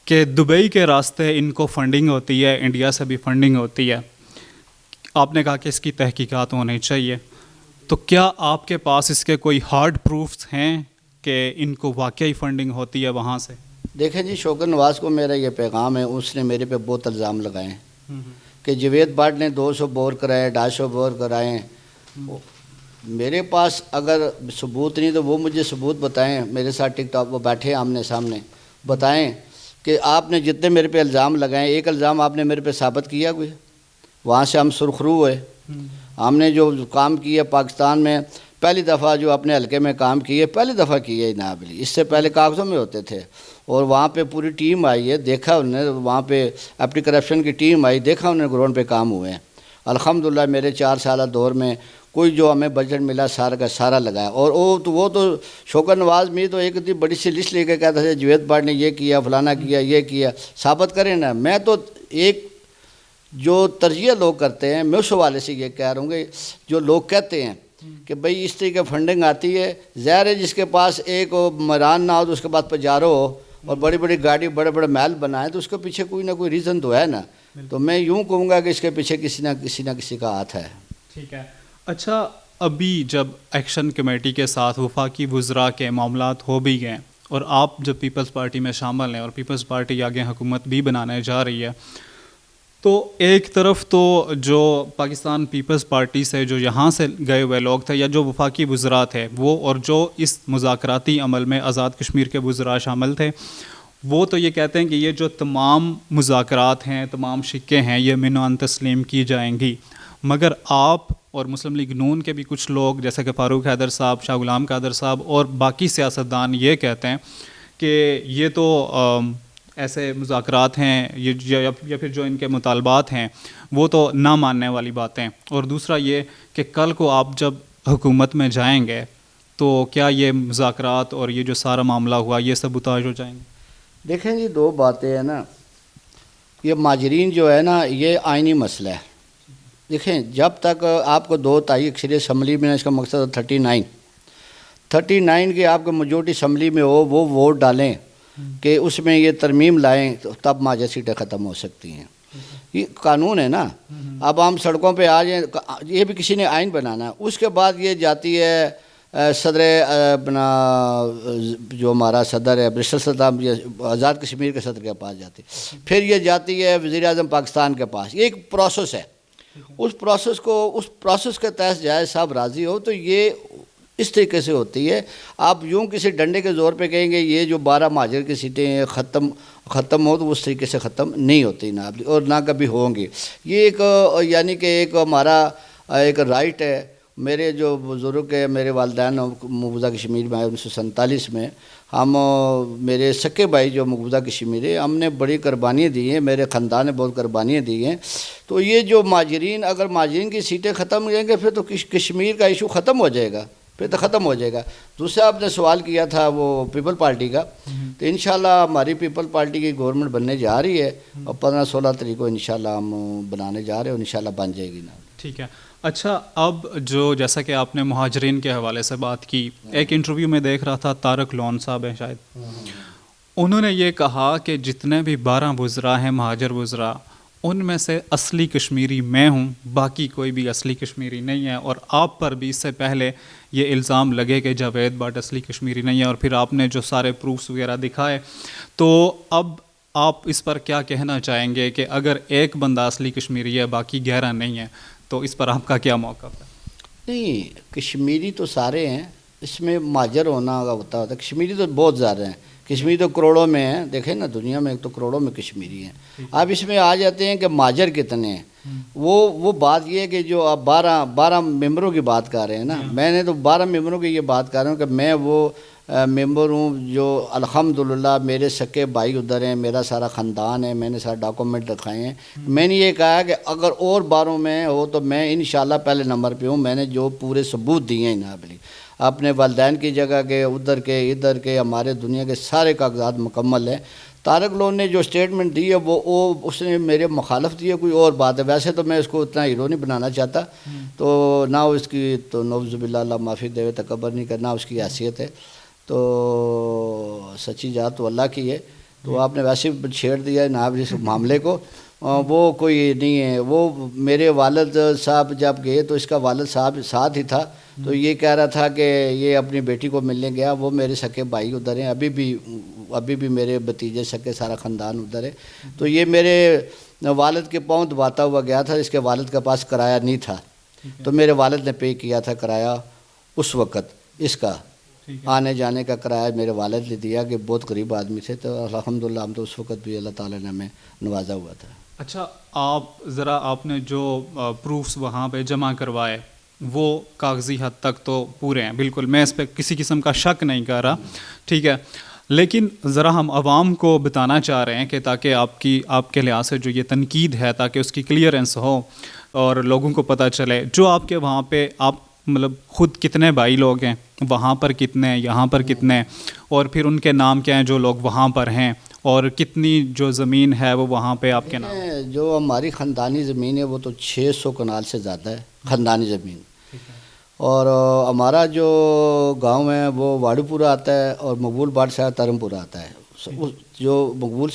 کہ دبئی کے راستے ان کو فنڈنگ ہوتی ہے، انڈیا سے بھی فنڈنگ ہوتی ہے. آپ نے کہا کہ اس کی تحقیقات ہونی چاہیے، تو کیا آپ کے پاس اس کے کوئی ہارڈ پروفز ہیں کہ ان کو واقعی فنڈنگ ہوتی ہے وہاں سے؟ دیکھیں جی، شوکت نواز کو میرا یہ پیغام ہے، اس نے میرے پہ بہت الزام لگائے ہیں کہ جاوید بٹ نے 200 بور کرائے، 250 بور کرائے. میرے پاس اگر ثبوت نہیں تو وہ مجھے ثبوت بتائیں، میرے ساتھ ٹک ٹاک وہ بیٹھے آمنے سامنے، بتائیں کہ آپ نے جتنے میرے پہ الزام لگائے، ایک الزام آپ نے میرے پہ ثابت کیا کوئی؟ وہاں سے ہم سرخرو ہوئے. ہم نے جو کام کیا پاکستان میں، پہلی دفعہ جو اپنے حلقے میں کام کیے، پہلی دفعہ کیے جناب علی. اس سے پہلے کاغذوں میں ہوتے تھے، اور وہاں پہ پوری ٹیم آئی ہے، دیکھا انہوں نے، وہاں پہ ایپٹی کرپشن کی ٹیم آئی، دیکھا انہوں نے گراؤنڈ پہ کام ہوئے ہیں. الحمدللہ میرے 4 سالہ دور میں کوئی جو ہمیں بجٹ ملا سارا کا سارا لگایا. اور وہ تو شوکت نواز میں تو ایک اتنی بڑی سی لسٹ لے کے کہتا تھا جاوید بٹ نے یہ کیا، فلانا کیا، یہ کیا، ثابت کریں نا. میں تو ایک جو تجزیہ لوگ کرتے ہیں، میں اس حوالے سے یہ کہہ رہا ہوں کہ جو لوگ کہتے ہیں کہ بھئی اس طریقے فنڈنگ آتی ہے، ظاہر ہے جس کے پاس ایک مران نہ ہو تو اس کے بعد پجارو ہو اور بڑی بڑی گاڑی بڑے بڑے محل بنائیں، تو اس کے پیچھے کوئی نہ کوئی ریزن تو ہے نا. تو میں یوں کہوں گا کہ اس کے پیچھے کسی نہ کسی کا ہاتھ ہے. ٹھیک ہے. اچھا، ابھی جب ایکشن کمیٹی کے ساتھ وفاقی وزراء کے معاملات ہو بھی گئے، اور آپ جب پیپلز پارٹی میں شامل ہیں اور پیپلز پارٹی آگے حکومت بھی بنانے جا رہی ہے، تو ایک طرف تو جو پاکستان پیپلز پارٹی سے جو یہاں سے گئے ہوئے لوگ تھے یا جو وفاقی وزراء تھے وہ، اور جو اس مذاکراتی عمل میں آزاد کشمیر کے وزراء شامل تھے، وہ تو یہ کہتے ہیں کہ یہ جو تمام مذاکرات ہیں، تمام شکیں ہیں، یہ منوان تسلیم کی جائیں گی. مگر آپ اور مسلم لیگ نون کے بھی کچھ لوگ جیسے کہ فاروق حیدر صاحب، شاہ غلام قادر صاحب اور باقی سیاستدان یہ کہتے ہیں کہ یہ تو ایسے مذاکرات ہیں یا پھر جو ان کے مطالبات ہیں وہ تو نہ ماننے والی باتیں. اور دوسرا یہ کہ کل کو آپ جب حکومت میں جائیں گے تو کیا یہ مذاکرات اور یہ جو سارا معاملہ ہوا یہ سبوتاژ ہو جائیں گے؟ دیکھیں جی، 2 باتیں ہیں نا. یہ مہاجرین جو ہے نا، یہ آئینی مسئلہ ہے. دیکھیں جب تک آپ کو 2 تائی اکثریت اسمبلی میں، اس کا مقصد 39 کی آپ کو میجورٹی اسمبلی میں ہو، وہ ووٹ ڈالیں کہ اس میں یہ ترمیم لائیں، تو تب مہاجر سیٹیں ختم ہو سکتی ہیں. یہ قانون ہے نا. اب ہم سڑکوں پہ آ جائیں، یہ بھی کسی نے آئین بنانا ہے. اس کے بعد یہ جاتی ہے صدر اپنا جو ہمارا صدر ہے برسٹر صدام، آزاد کشمیر کے صدر کے پاس جاتی ہے، پھر یہ جاتی ہے وزیر اعظم پاکستان کے پاس. یہ ایک پروسیس ہے. اس پروسیس کے تحت جائے صاحب راضی ہو تو یہ اس طریقے سے ہوتی ہے. آپ یوں کسی ڈنڈے کے زور پہ کہیں گے یہ جو 12 مہاجر کی سیٹیں ہیں ختم ہو، تو اس طریقے سے ختم نہیں ہوتی نا، اور نہ کبھی ہوں گی. یہ ایک یعنی کہ ایک ہمارا ایک رائٹ ہے. میرے جو بزرگ ہے، میرے والدین مقبوضہ کشمیر میں آئے 1947 میں، ہم میرے سکے بھائی جو مقبوضہ کشمیر ہے، ہم نے بڑی قربانیاں دی ہیں، میرے خاندان نے بہت قربانیاں دی ہیں. تو یہ جو مہاجرین، اگر مہاجرین کی سیٹیں ختم ہو جائیں گے پھر تو کشمیر کا ایشو ختم ہو جائے گا. پھر تو ختم ہو جائے گا. دوسرا آپ نے سوال کیا تھا وہ پیپل پارٹی کا, تو انشاءاللہ ہماری پیپل پارٹی کی گورنمنٹ بننے جا رہی ہے اور 15-16 تاریخ کو انشاءاللہ ہم بنانے جا رہے ہیں اور انشاءاللہ بن جائے گی نا. ٹھیک ہے. اچھا, اب جو جیسا کہ آپ نے مہاجرین کے حوالے سے بات کی, ایک انٹرویو میں دیکھ رہا تھا, طارق لون صاحب ہیں شاید, انہوں نے یہ کہا کہ جتنے بھی 12 وزراء ہیں مہاجر وزراء, ان میں سے اصلی کشمیری میں ہوں, باقی کوئی بھی اصلی کشمیری نہیں ہے. اور آپ پر بھی اس سے پہلے یہ الزام لگے کہ جاوید بٹ اصلی کشمیری نہیں ہے, اور پھر آپ نے جو سارے پروفس وغیرہ دکھائے. تو اب آپ اس پر کیا کہنا چاہیں گے کہ اگر ایک بندہ اصلی کشمیری ہے باقی 11 نہیں ہے, تو اس پر آپ کا کیا موقف ہے؟ نہیں, کشمیری تو سارے ہیں, اس میں مہاجر ہونا ہوتا ہے. کشمیری تو بہت زیادہ ہیں, کشمیری تو کروڑوں میں ہیں. دیکھیں نا, دنیا میں ایک تو کروڑوں میں کشمیری ہیں. آپ اس میں آ جاتے ہیں کہ مہاجر کتنے ہیں. وہ بات یہ ہے کہ جو آپ 12 ممبروں کی بات کر رہے ہیں نا, میں نے تو 12 ممبروں کی یہ بات کر رہا ہوں کہ میں وہ ممبر ہوں جو الحمدللہ میرے سکے بھائی ادھر ہیں, میرا سارا خاندان ہے, میں نے سارا ڈاکومنٹ دکھائے ہیں. میں نے یہ کہا کہ اگر اور 12 میں ہو تو میں انشاءاللہ پہلے نمبر پہ ہوں. میں نے جو پورے ثبوت دیے ہیں جناب, اپنے والدین کی جگہ کے, ادھر کے, ادھر کے, ہمارے دنیا کے سارے کاغذات مکمل ہیں. طارق لون نے جو اسٹیٹمنٹ دی ہے وہ اس نے میرے مخالف دی ہے, کوئی اور بات ہے. ویسے تو میں اس کو اتنا ہیرو نہیں بنانا چاہتا, تو نہ اس کی تو نعوذ باللہ اللہ معافی دے, تکبر نہیں کرنا, اس کی حیثیت ہے. تو سچی ذات تو اللہ کی ہے. تو آپ نے ویسے چھیڑ دیا ہے نا اس معاملے کو, وہ کوئی نہیں ہے. وہ میرے والد صاحب جب گئے تو اس کا والد صاحب ساتھ ہی تھا, تو یہ کہہ رہا تھا کہ یہ اپنی بیٹی کو ملنے گیا. وہ میرے سکے بھائی ادھر ہیں, ابھی بھی میرے بھتیجے سکے سارا خاندان ادھر ہے. تو یہ میرے والد کے پاؤں دباتا ہوا گیا تھا. اس کے والد کے پاس کرایہ نہیں تھا, تو میرے والد نے پے کیا تھا کرایہ اس وقت. اس کا آنے جانے کا کرایہ میرے والد نے دیا, کہ بہت غریب آدمی تھے. تو الحمدللہ ہم تو اس وقت بھی اللہ تعالیٰ نے ہمیں نوازا ہوا تھا. اچھا, آپ نے جو پروفس وہاں پہ جمع کروائے وہ کاغذی حد تک تو پورے ہیں بالکل, میں اس پہ کسی قسم کا شک نہیں کر رہا, ٹھیک ہے. لیکن ذرا ہم عوام کو بتانا چاہ رہے ہیں کہ تاکہ آپ کے لحاظ سے جو یہ تنقید ہے تاکہ اس کی کلیئرنس ہو اور لوگوں کو پتہ چلے. جو آپ کے وہاں پہ آپ مطلب خود کتنے بھائی لوگ ہیں, وہاں پر کتنے, یہاں پر کتنے, اور پھر ان کے نام کیا ہیں جو لوگ وہاں پر ہیں, اور کتنی جو زمین ہے وہ وہاں پہ آپ کے نام؟ جو ہماری خاندانی زمین ہے وہ تو 600 کنال سے زیادہ ہے خاندانی زمین. اور ہمارا جو گاؤں ہے وہ واڑو پورہ آتا ہے, اور مقبول بٹ صاحب ترم پورہ آتا ہے. جو مقبول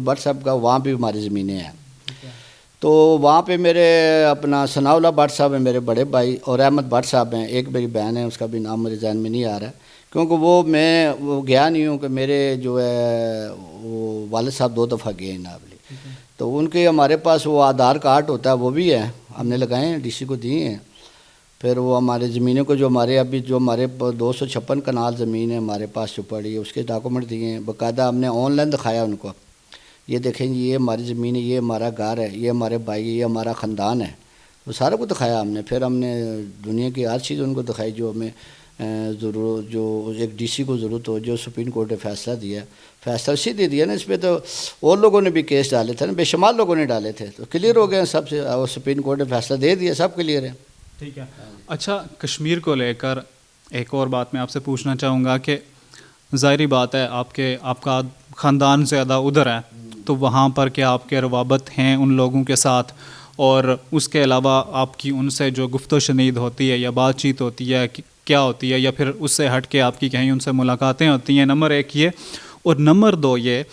بٹ صاحب کا وہاں بھی ہماری زمینیں ہیں. تو وہاں پہ میرے اپنا ثناء اللہ بٹ صاحب ہیں میرے بڑے بھائی, اور احمد بٹ صاحب ہیں, ایک میری بہن ہے, اس کا بھی نام میرے ذہن میں نہیں آ رہا ہے, کیونکہ وہ گیا نہیں ہوں. کہ میرے جو ہے وہ والد صاحب 2 دفعہ گئے ہیں نابلی. تو ان کے ہمارے پاس وہ آدھار کارڈ ہوتا ہے, وہ بھی ہے, ہم نے لگائے ہیں, ڈی سی کو دیے ہیں. پھر وہ ہمارے زمینوں کو جو ہمارے 256 کنال زمین ہے ہمارے پاس جو پڑی ہے, اس کے ڈاکومنٹ دیے ہیں باقاعدہ. ہم نے آن لائن دکھایا ان کو, یہ دیکھیں جی یہ ہماری زمین ہے, یہ ہمارا گھر ہے, یہ ہمارے بھائی ہے, یہ ہمارا خاندان ہے. وہ سارا کو دکھایا ہم نے. پھر ہم نے دنیا کی ہر چیز ان کو دکھائی جو ہمیں ضرورت, جو ایک ڈی سی کو ضرورت ہو. جو سپریم کورٹ نے فیصلہ دیا, فیصلہ اسی دے دیا نا. اس پہ تو اور لوگوں نے بھی کیس ڈالے تھے نا, بے شمار لوگوں نے ڈالے تھے, تو کلیئر ہو گئے سب سے, اور سپریم کورٹ نے فیصلہ دے دیا, سب کلیئر ہے. ٹھیک ہے. اچھا, کشمیر کو لے کر ایک اور بات میں آپ سے پوچھنا چاہوں گا کہ ظاہری بات ہے آپ کا خاندان زیادہ ادھر ہے, تو وہاں پر کیا آپ کے روابط ہیں ان لوگوں کے ساتھ, اور اس کے علاوہ آپ کی ان سے جو گفت و شنید ہوتی ہے یا بات چیت ہوتی ہے کیا ہوتی ہے, یا پھر اس سے ہٹ کے آپ کی کہیں ان سے ملاقاتیں ہوتی ہیں؟ نمبر 1 یہ, اور نمبر 2 یہ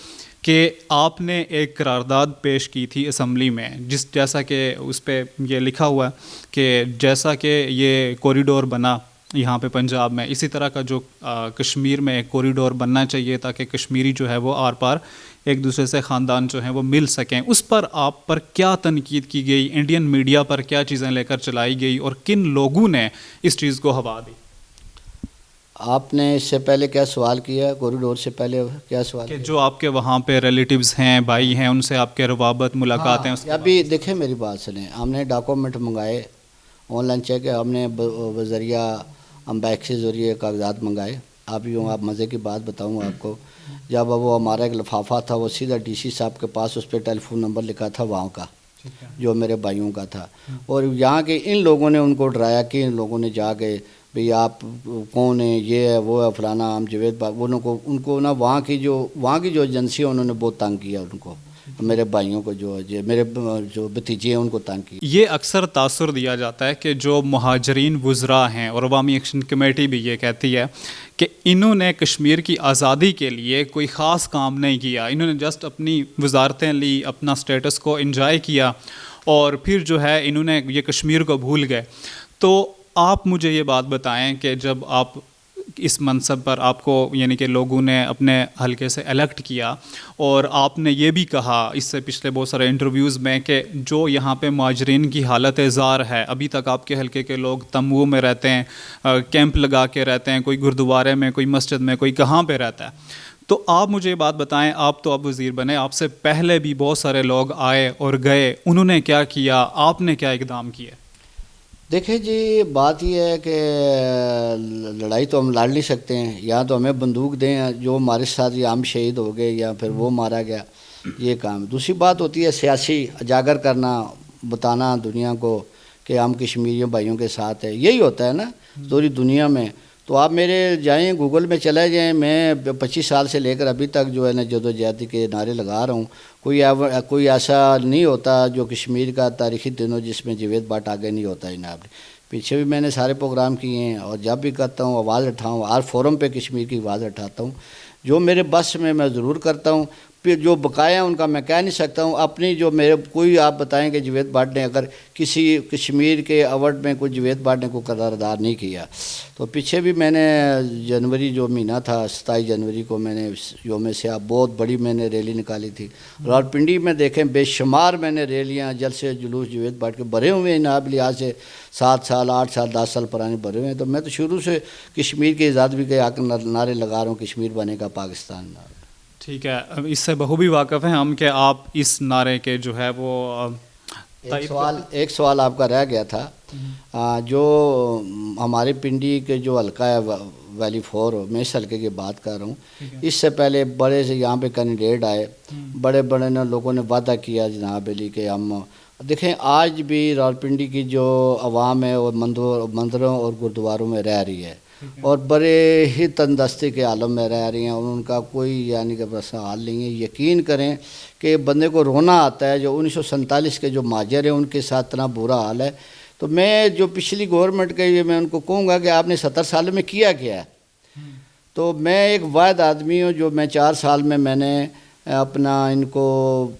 کہ آپ نے ایک قرارداد پیش کی تھی اسمبلی میں, جیسا کہ اس پہ یہ لکھا ہوا ہے کہ جیسا کہ یہ کوریڈور بنا یہاں پہ پنجاب میں, اسی طرح کا جو کشمیر میں ایک کوریڈور بننا چاہیے تاکہ کشمیری جو ہے وہ آر پار ایک دوسرے سے خاندان جو ہیں وہ مل سکیں. اس پر آپ پر کیا تنقید کی گئی, انڈین میڈیا پر کیا چیزیں لے کر چلائی گئی, اور کن لوگوں نے اس چیز کو ہوا دی؟ آپ نے اس سے پہلے کیا سوال کیا, کوریڈور سے پہلے کیا سوال کہ جو آپ کے وہاں پہ ریلیٹیوز ہیں, بھائی ہیں, ان سے آپ کے روابط, ملاقاتیں؟ ابھی دیکھیں میری بات سنیں, ہم نے ڈاکومنٹ منگائے, آن لائن چیک ہے, ہم نے ذریعہ امبیک سے ذریعے کاغذات منگائے. آپ مزے کی بات بتاؤں آپ کو, جب وہ ہمارا ایک لفافہ تھا وہ سیدھا ڈی سی صاحب کے پاس, اس پہ ٹیلی فون نمبر لکھا تھا وہاں کا جو میرے بھائیوں کا تھا, اور یہاں کے ان لوگوں نے ان کو ڈرایا کہ ان لوگوں نے جا کے بھئی آپ کون ہیں، یہ ہے وہ ہے فلانا، ہم جاوید بھائی، ان کو نا وہاں کی جو ایجنسی ہے انہوں نے بہت تنگ کیا ان کو، میرے بھائیوں کو میرے جو بھتیجے ہیں ان کو تنگ کیا۔ یہ اکثر تاثر دیا جاتا ہے کہ جو مہاجرین وزراء ہیں، اور عوامی ایکشن کمیٹی بھی یہ کہتی ہے کہ انہوں نے کشمیر کی آزادی کے لیے کوئی خاص کام نہیں کیا، انہوں نے جسٹ اپنی وزارتیں لی، اپنا سٹیٹس کو انجوائے کیا، اور پھر جو ہے انہوں نے یہ کشمیر کو بھول گئے۔ تو آپ مجھے یہ بات بتائیں کہ جب آپ اس منصب پر آپ کو یعنی کہ لوگوں نے اپنے حلقے سے الیکٹ کیا، اور آپ نے یہ بھی کہا اس سے پچھلے بہت سارے انٹرویوز میں کہ جو یہاں پہ مہاجرین کی حالت زار ہے، ابھی تک آپ کے حلقے کے لوگ تمبو میں رہتے ہیں، کیمپ لگا کے رہتے ہیں، کوئی گردوارے میں، کوئی مسجد میں، کوئی کہاں پہ رہتا ہے۔ تو آپ مجھے یہ بات بتائیں، آپ تو اب وزیر بنے، آپ سے پہلے بھی بہت سارے لوگ آئے اور گئے، انہوں نے کیا کیا، آپ نے کیا اقدام کیے؟ دیکھیں جی، بات یہ ہے کہ لڑائی تو ہم لڑ نہیں سکتے ہیں، یا تو ہمیں بندوق دیں، جو ہمارے ساتھ یا ہم شہید ہو گئے یا پھر وہ مارا گیا، یہ کام۔ دوسری بات ہوتی ہے سیاسی اجاگر کرنا، بتانا دنیا کو کہ ہم کشمیریوں بھائیوں کے ساتھ ہیں، یہی ہوتا ہے نا پوری دنیا میں۔ تو آپ میرے جائیں گوگل میں چلے جائیں، میں 25 سال سے لے کر ابھی تک جو ہے نا جدوجہد کے نعرے لگا رہا ہوں، کوئی ایسا نہیں ہوتا جو کشمیر کا تاریخی دن ہو جس میں جاوید بٹ آگے نہیں ہوتا جناب۔ پیچھے بھی میں نے سارے پروگرام کیے ہیں، اور جب بھی کرتا ہوں آواز اٹھاؤں، ہر فورم پہ کشمیر کی آواز اٹھاتا ہوں، جو میرے بس میں ضرور کرتا ہوں۔ پھر جو بقایا ان کا میں کہہ نہیں سکتا ہوں، اپنی جو میرے کوئی آپ بتائیں کہ جاوید بٹ نے اگر کسی کشمیر کے ایوارڈ میں کوئی جاوید بٹ نے کوئی قرارداد نہیں کیا۔ تو پیچھے بھی میں نے جنوری جو مہینہ تھا 27 جنوری کو میں نے یوم سیاہ بہت بڑی میں نے ریلی نکالی تھی، راولپنڈی میں دیکھیں بے شمار میں نے ریلیاں جلسے جلوس جاوید بٹ کے بھرے ہوئے ہیں، ناب لحاظ سے 7 سال 8 سال 10 سال پرانے بھرے ہوئے ہیں۔ تو میں تو شروع سے کشمیر کی آزادی کے حق نعرے لگا رہا ہوں، کشمیر بنے کا پاکستان۔ ٹھیک ہے، اس سے بخوبی واقف ہیں ہم کہ آپ اس نعرے کے جو ہے وہ ایک سوال آپ کا رہ گیا تھا، جو ہمارے پنڈی کے جو حلقہ ہے ویلی 4، میں اس حلقے کی بات کر رہا ہوں۔ اس سے پہلے بڑے سے یہاں پہ کینڈیڈیٹ آئے، بڑے لوگوں نے وعدہ کیا جناب علی کہ ہم دیکھیں آج بھی راولپنڈی کی جو عوام ہے وہ مندروں اور گردواروں میں رہ رہی ہے، اور بڑے ہی تندرستی کے عالم میں رہ رہی ہیں، اور ان کا کوئی یعنی کہ بس حال نہیں ہے۔ یقین کریں کہ بندے کو رونا آتا ہے، جو 1947 کے جو مہاجر ہیں ان کے ساتھ اتنا برا حال ہے۔ تو میں جو پچھلی گورنمنٹ کے میں ان کو کہوں گا کہ آپ نے 70 سال میں کیا ہے۔ تو میں ایک واحد آدمی ہوں جو میں 4 سال میں نے اپنا ان کو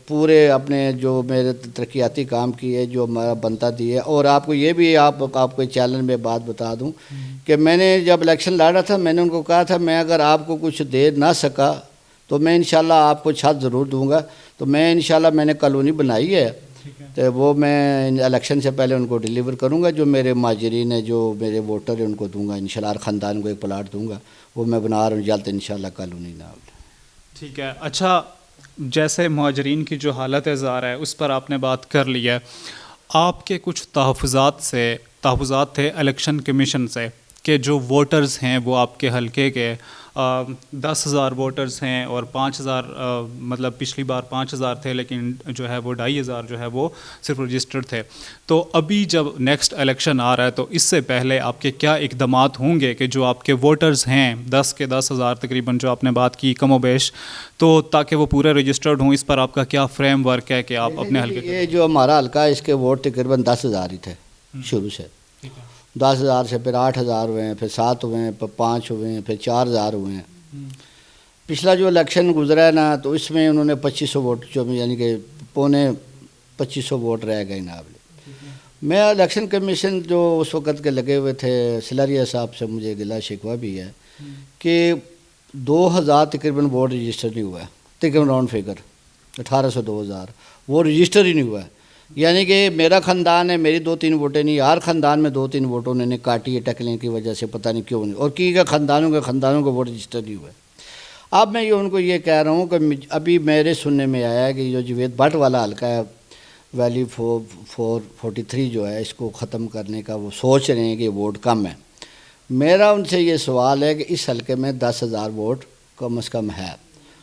پورے اپنے جو میرے ترقیاتی کام کیے جو ہمارا بنتا دیا۔ اور آپ کو یہ بھی آپ کو چیلنج میں بات بتا دوں کہ میں نے جب الیکشن لڑا تھا میں نے ان کو کہا تھا میں اگر آپ کو کچھ دے نہ سکا تو میں انشاءاللہ آپ کو چھت ضرور دوں گا۔ تو میں انشاءاللہ میں نے کالونی بنائی ہے، تو وہ میں الیکشن سے پہلے ان کو ڈیلیور کروں گا، جو میرے مہاجرین ہیں جو میرے ووٹر ہیں ان کو دوں گا انشاءاللہ، ہر خاندان کو ایک پلاٹ دوں گا، وہ میں بنا رہا ہوں جلد انشاءاللہ کالونی نہ۔ ٹھیک ہے، اچھا جیسے مہاجرین کی جو حالت زار ہے اس پر آپ نے بات کر لی ہے، آپ کے کچھ تحفظات تھے الیکشن کمیشن سے کہ جو ووٹرز ہیں وہ آپ کے حلقے کے 10,000 ووٹرز ہیں، اور 5,000 مطلب پچھلی بار 5,000 تھے لیکن جو ہے وہ 2,500 جو ہے وہ صرف رجسٹرڈ تھے۔ تو ابھی جب نیکسٹ الیکشن آ رہا ہے تو اس سے پہلے آپ کے کیا اقدامات ہوں گے کہ جو آپ کے ووٹرز ہیں 10,000 تقریباً جو آپ نے بات کی کم و بیش، تو تاکہ وہ پورے رجسٹرڈ ہوں، اس پر آپ کا کیا فریم ورک ہے کہ آپ اپنے حلقے یہ جو ہمارا حلقہ ہے اس کے ووٹ تقریباً 10,000 ہی تھے شروع سے، 10,000 سے پھر 8,000 ہوئے ہیں، پھر 7 ہوئے ہیں، پھر 5 ہوئے ہیں، پھر 4,000 ہوئے ہیں۔ پچھلا جو الیکشن گزرا ہے نا تو اس میں انہوں نے 2,500 ووٹ یعنی کہ 2,500 ووٹ رہ گئے ناب۔ میں الیکشن کمیشن جو اس وقت کے لگے ہوئے تھے سلریا صاحب سے مجھے گلہ شکوہ بھی ہے کہ 2,000 تقریباً ووٹ رجسٹر نہیں ہوا ہے، تقریباً راؤنڈ فگر 1,800 2,000 وہ رجسٹر ہی نہیں ہوا ہے۔ یعنی کہ میرا خاندان ہے، میری 2-3 ووٹیں نہیں، ہر خاندان میں 2-3 ووٹوں نے کاٹی ہے ٹیکلیں کی وجہ سے، پتہ نہیں کیوں نہیں، اور کی کا خاندانوں کا ووٹ رجسٹر نہیں ہوا ہے۔ اب میں ان کو یہ کہہ رہا ہوں کہ ابھی میرے سننے میں آیا ہے کہ جو جاوید بٹ والا حلقہ ہے ویلی 443 جو ہے اس کو ختم کرنے کا وہ سوچ رہے ہیں کہ ووٹ کم ہے۔ میرا ان سے یہ سوال ہے کہ اس حلقے میں 10,000 ووٹ کم از کم ہے،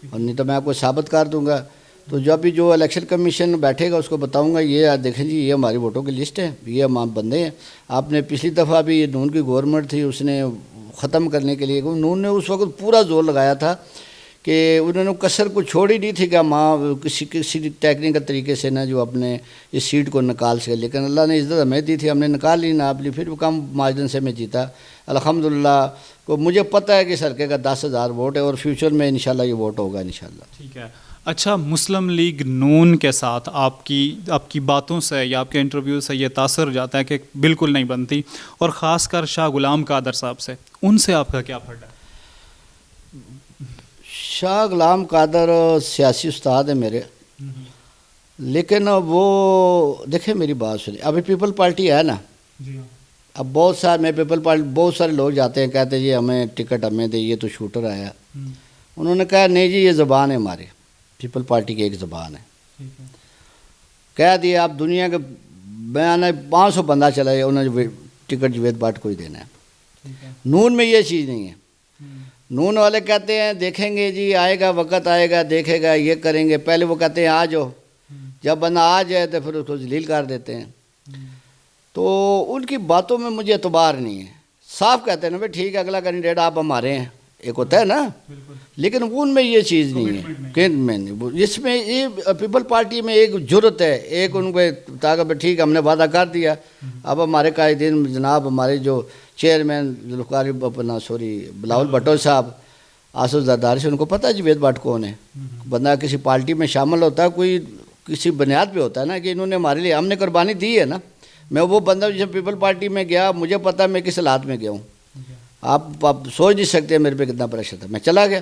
اور نہیں تو میں آپ کو ثابت کر دوں گا تو جو ابھی جو الیکشن کمیشن بیٹھے گا اس کو بتاؤں گا یہ دیکھیں جی یہ ہماری ووٹوں کی لسٹ ہے، یہ ہم بندے ہیں. آپ نے پچھلی دفعہ بھی یہ نون کی گورنمنٹ تھی، اس نے ختم کرنے کے لیے نون نے اس وقت پورا زور لگایا تھا کہ انہوں نے کسر کو چھوڑی نہیں تھی کہ ہم کسی ٹیکنیکل طریقے سے نہ جو اپنے اس سیٹ کو نکال سکے، لیکن اللہ نے عزت ہمیں دی تھی، ہم نے نکال لی ناپ لی، پھر وہ کم مارجن سے میں جیتا الحمدللہ. کو مجھے پتہ ہے کہ سرکے کا 10,000 ووٹ ہے اور فیوچر میں انشاءاللہ یہ ووٹ ہوگا انشاءاللہ. ٹھیک ہے. اچھا، مسلم لیگ نون کے ساتھ آپ کی باتوں سے یا آپ کے انٹرویو سے یہ تاثر جاتا ہے کہ بالکل نہیں بنتی، اور خاص کر شاہ غلام قادر صاحب سے، ان سے آپ کا کیا فرق ہے؟ شاہ غلام قادر سیاسی استاد ہیں میرے، لیکن وہ دیکھیں میری بات سنیں، ابھی پیپل پارٹی ہے نا، اب بہت سارے لوگ جاتے ہیں کہتے ہیں جی ہمیں ٹکٹ ہمیں دے، یہ تو شوٹر آیا. انہوں نے کہا نہیں جی یہ زبان ہے ہماری پیپل پارٹی کی، ایک زبان ہے. کہہ دیا آپ دنیا کے بیان 500 بندہ چلا ہے، انہوں نے ٹکٹ جوید بٹ کو ہی دینا ہے. نون میں یہ چیز نہیں ہے. نون والے کہتے ہیں دیکھیں گے جی آئے گا وقت، آئے گا دیکھے گا یہ کریں گے. پہلے وہ کہتے ہیں آ جاؤ، جب بندہ آ جائے تو پھر اس کو ذلیل کر دیتے ہیں. تو ان کی باتوں میں مجھے اعتبار نہیں ہے. صاف کہتے ہیں نا بھائی ٹھیک ہے اگلا کینڈیڈیٹ آپ ہمارے ہیں، ایک ہوتا ہے نا، لیکن ان میں یہ چیز نہیں ہے کہ میں نہیں. اس میں یہ پیپل پارٹی میں ایک جرت ہے، ایک ان کو تاکہ ٹھیک ہم نے وعدہ کر دیا. اب ہمارے قائدین جناب ہمارے جو چیئرمین ذوالفقار بلاول بھٹو صاحب آصف زرداری سے، ان کو پتہ ہے جوید بٹ کون ہے. بندہ کسی پارٹی میں شامل ہوتا ہے کوئی کسی بنیاد پہ ہوتا ہے نا کہ انہوں نے ہمارے لیے ہم نے قربانی دی ہے نا. میں وہ بندہ جب پیپل پارٹی میں گیا مجھے پتہ میں کس حالات میں گیا ہوں. آپ سوچ نہیں سکتے میرے پہ کتنا پریشر تھا. میں چلا گیا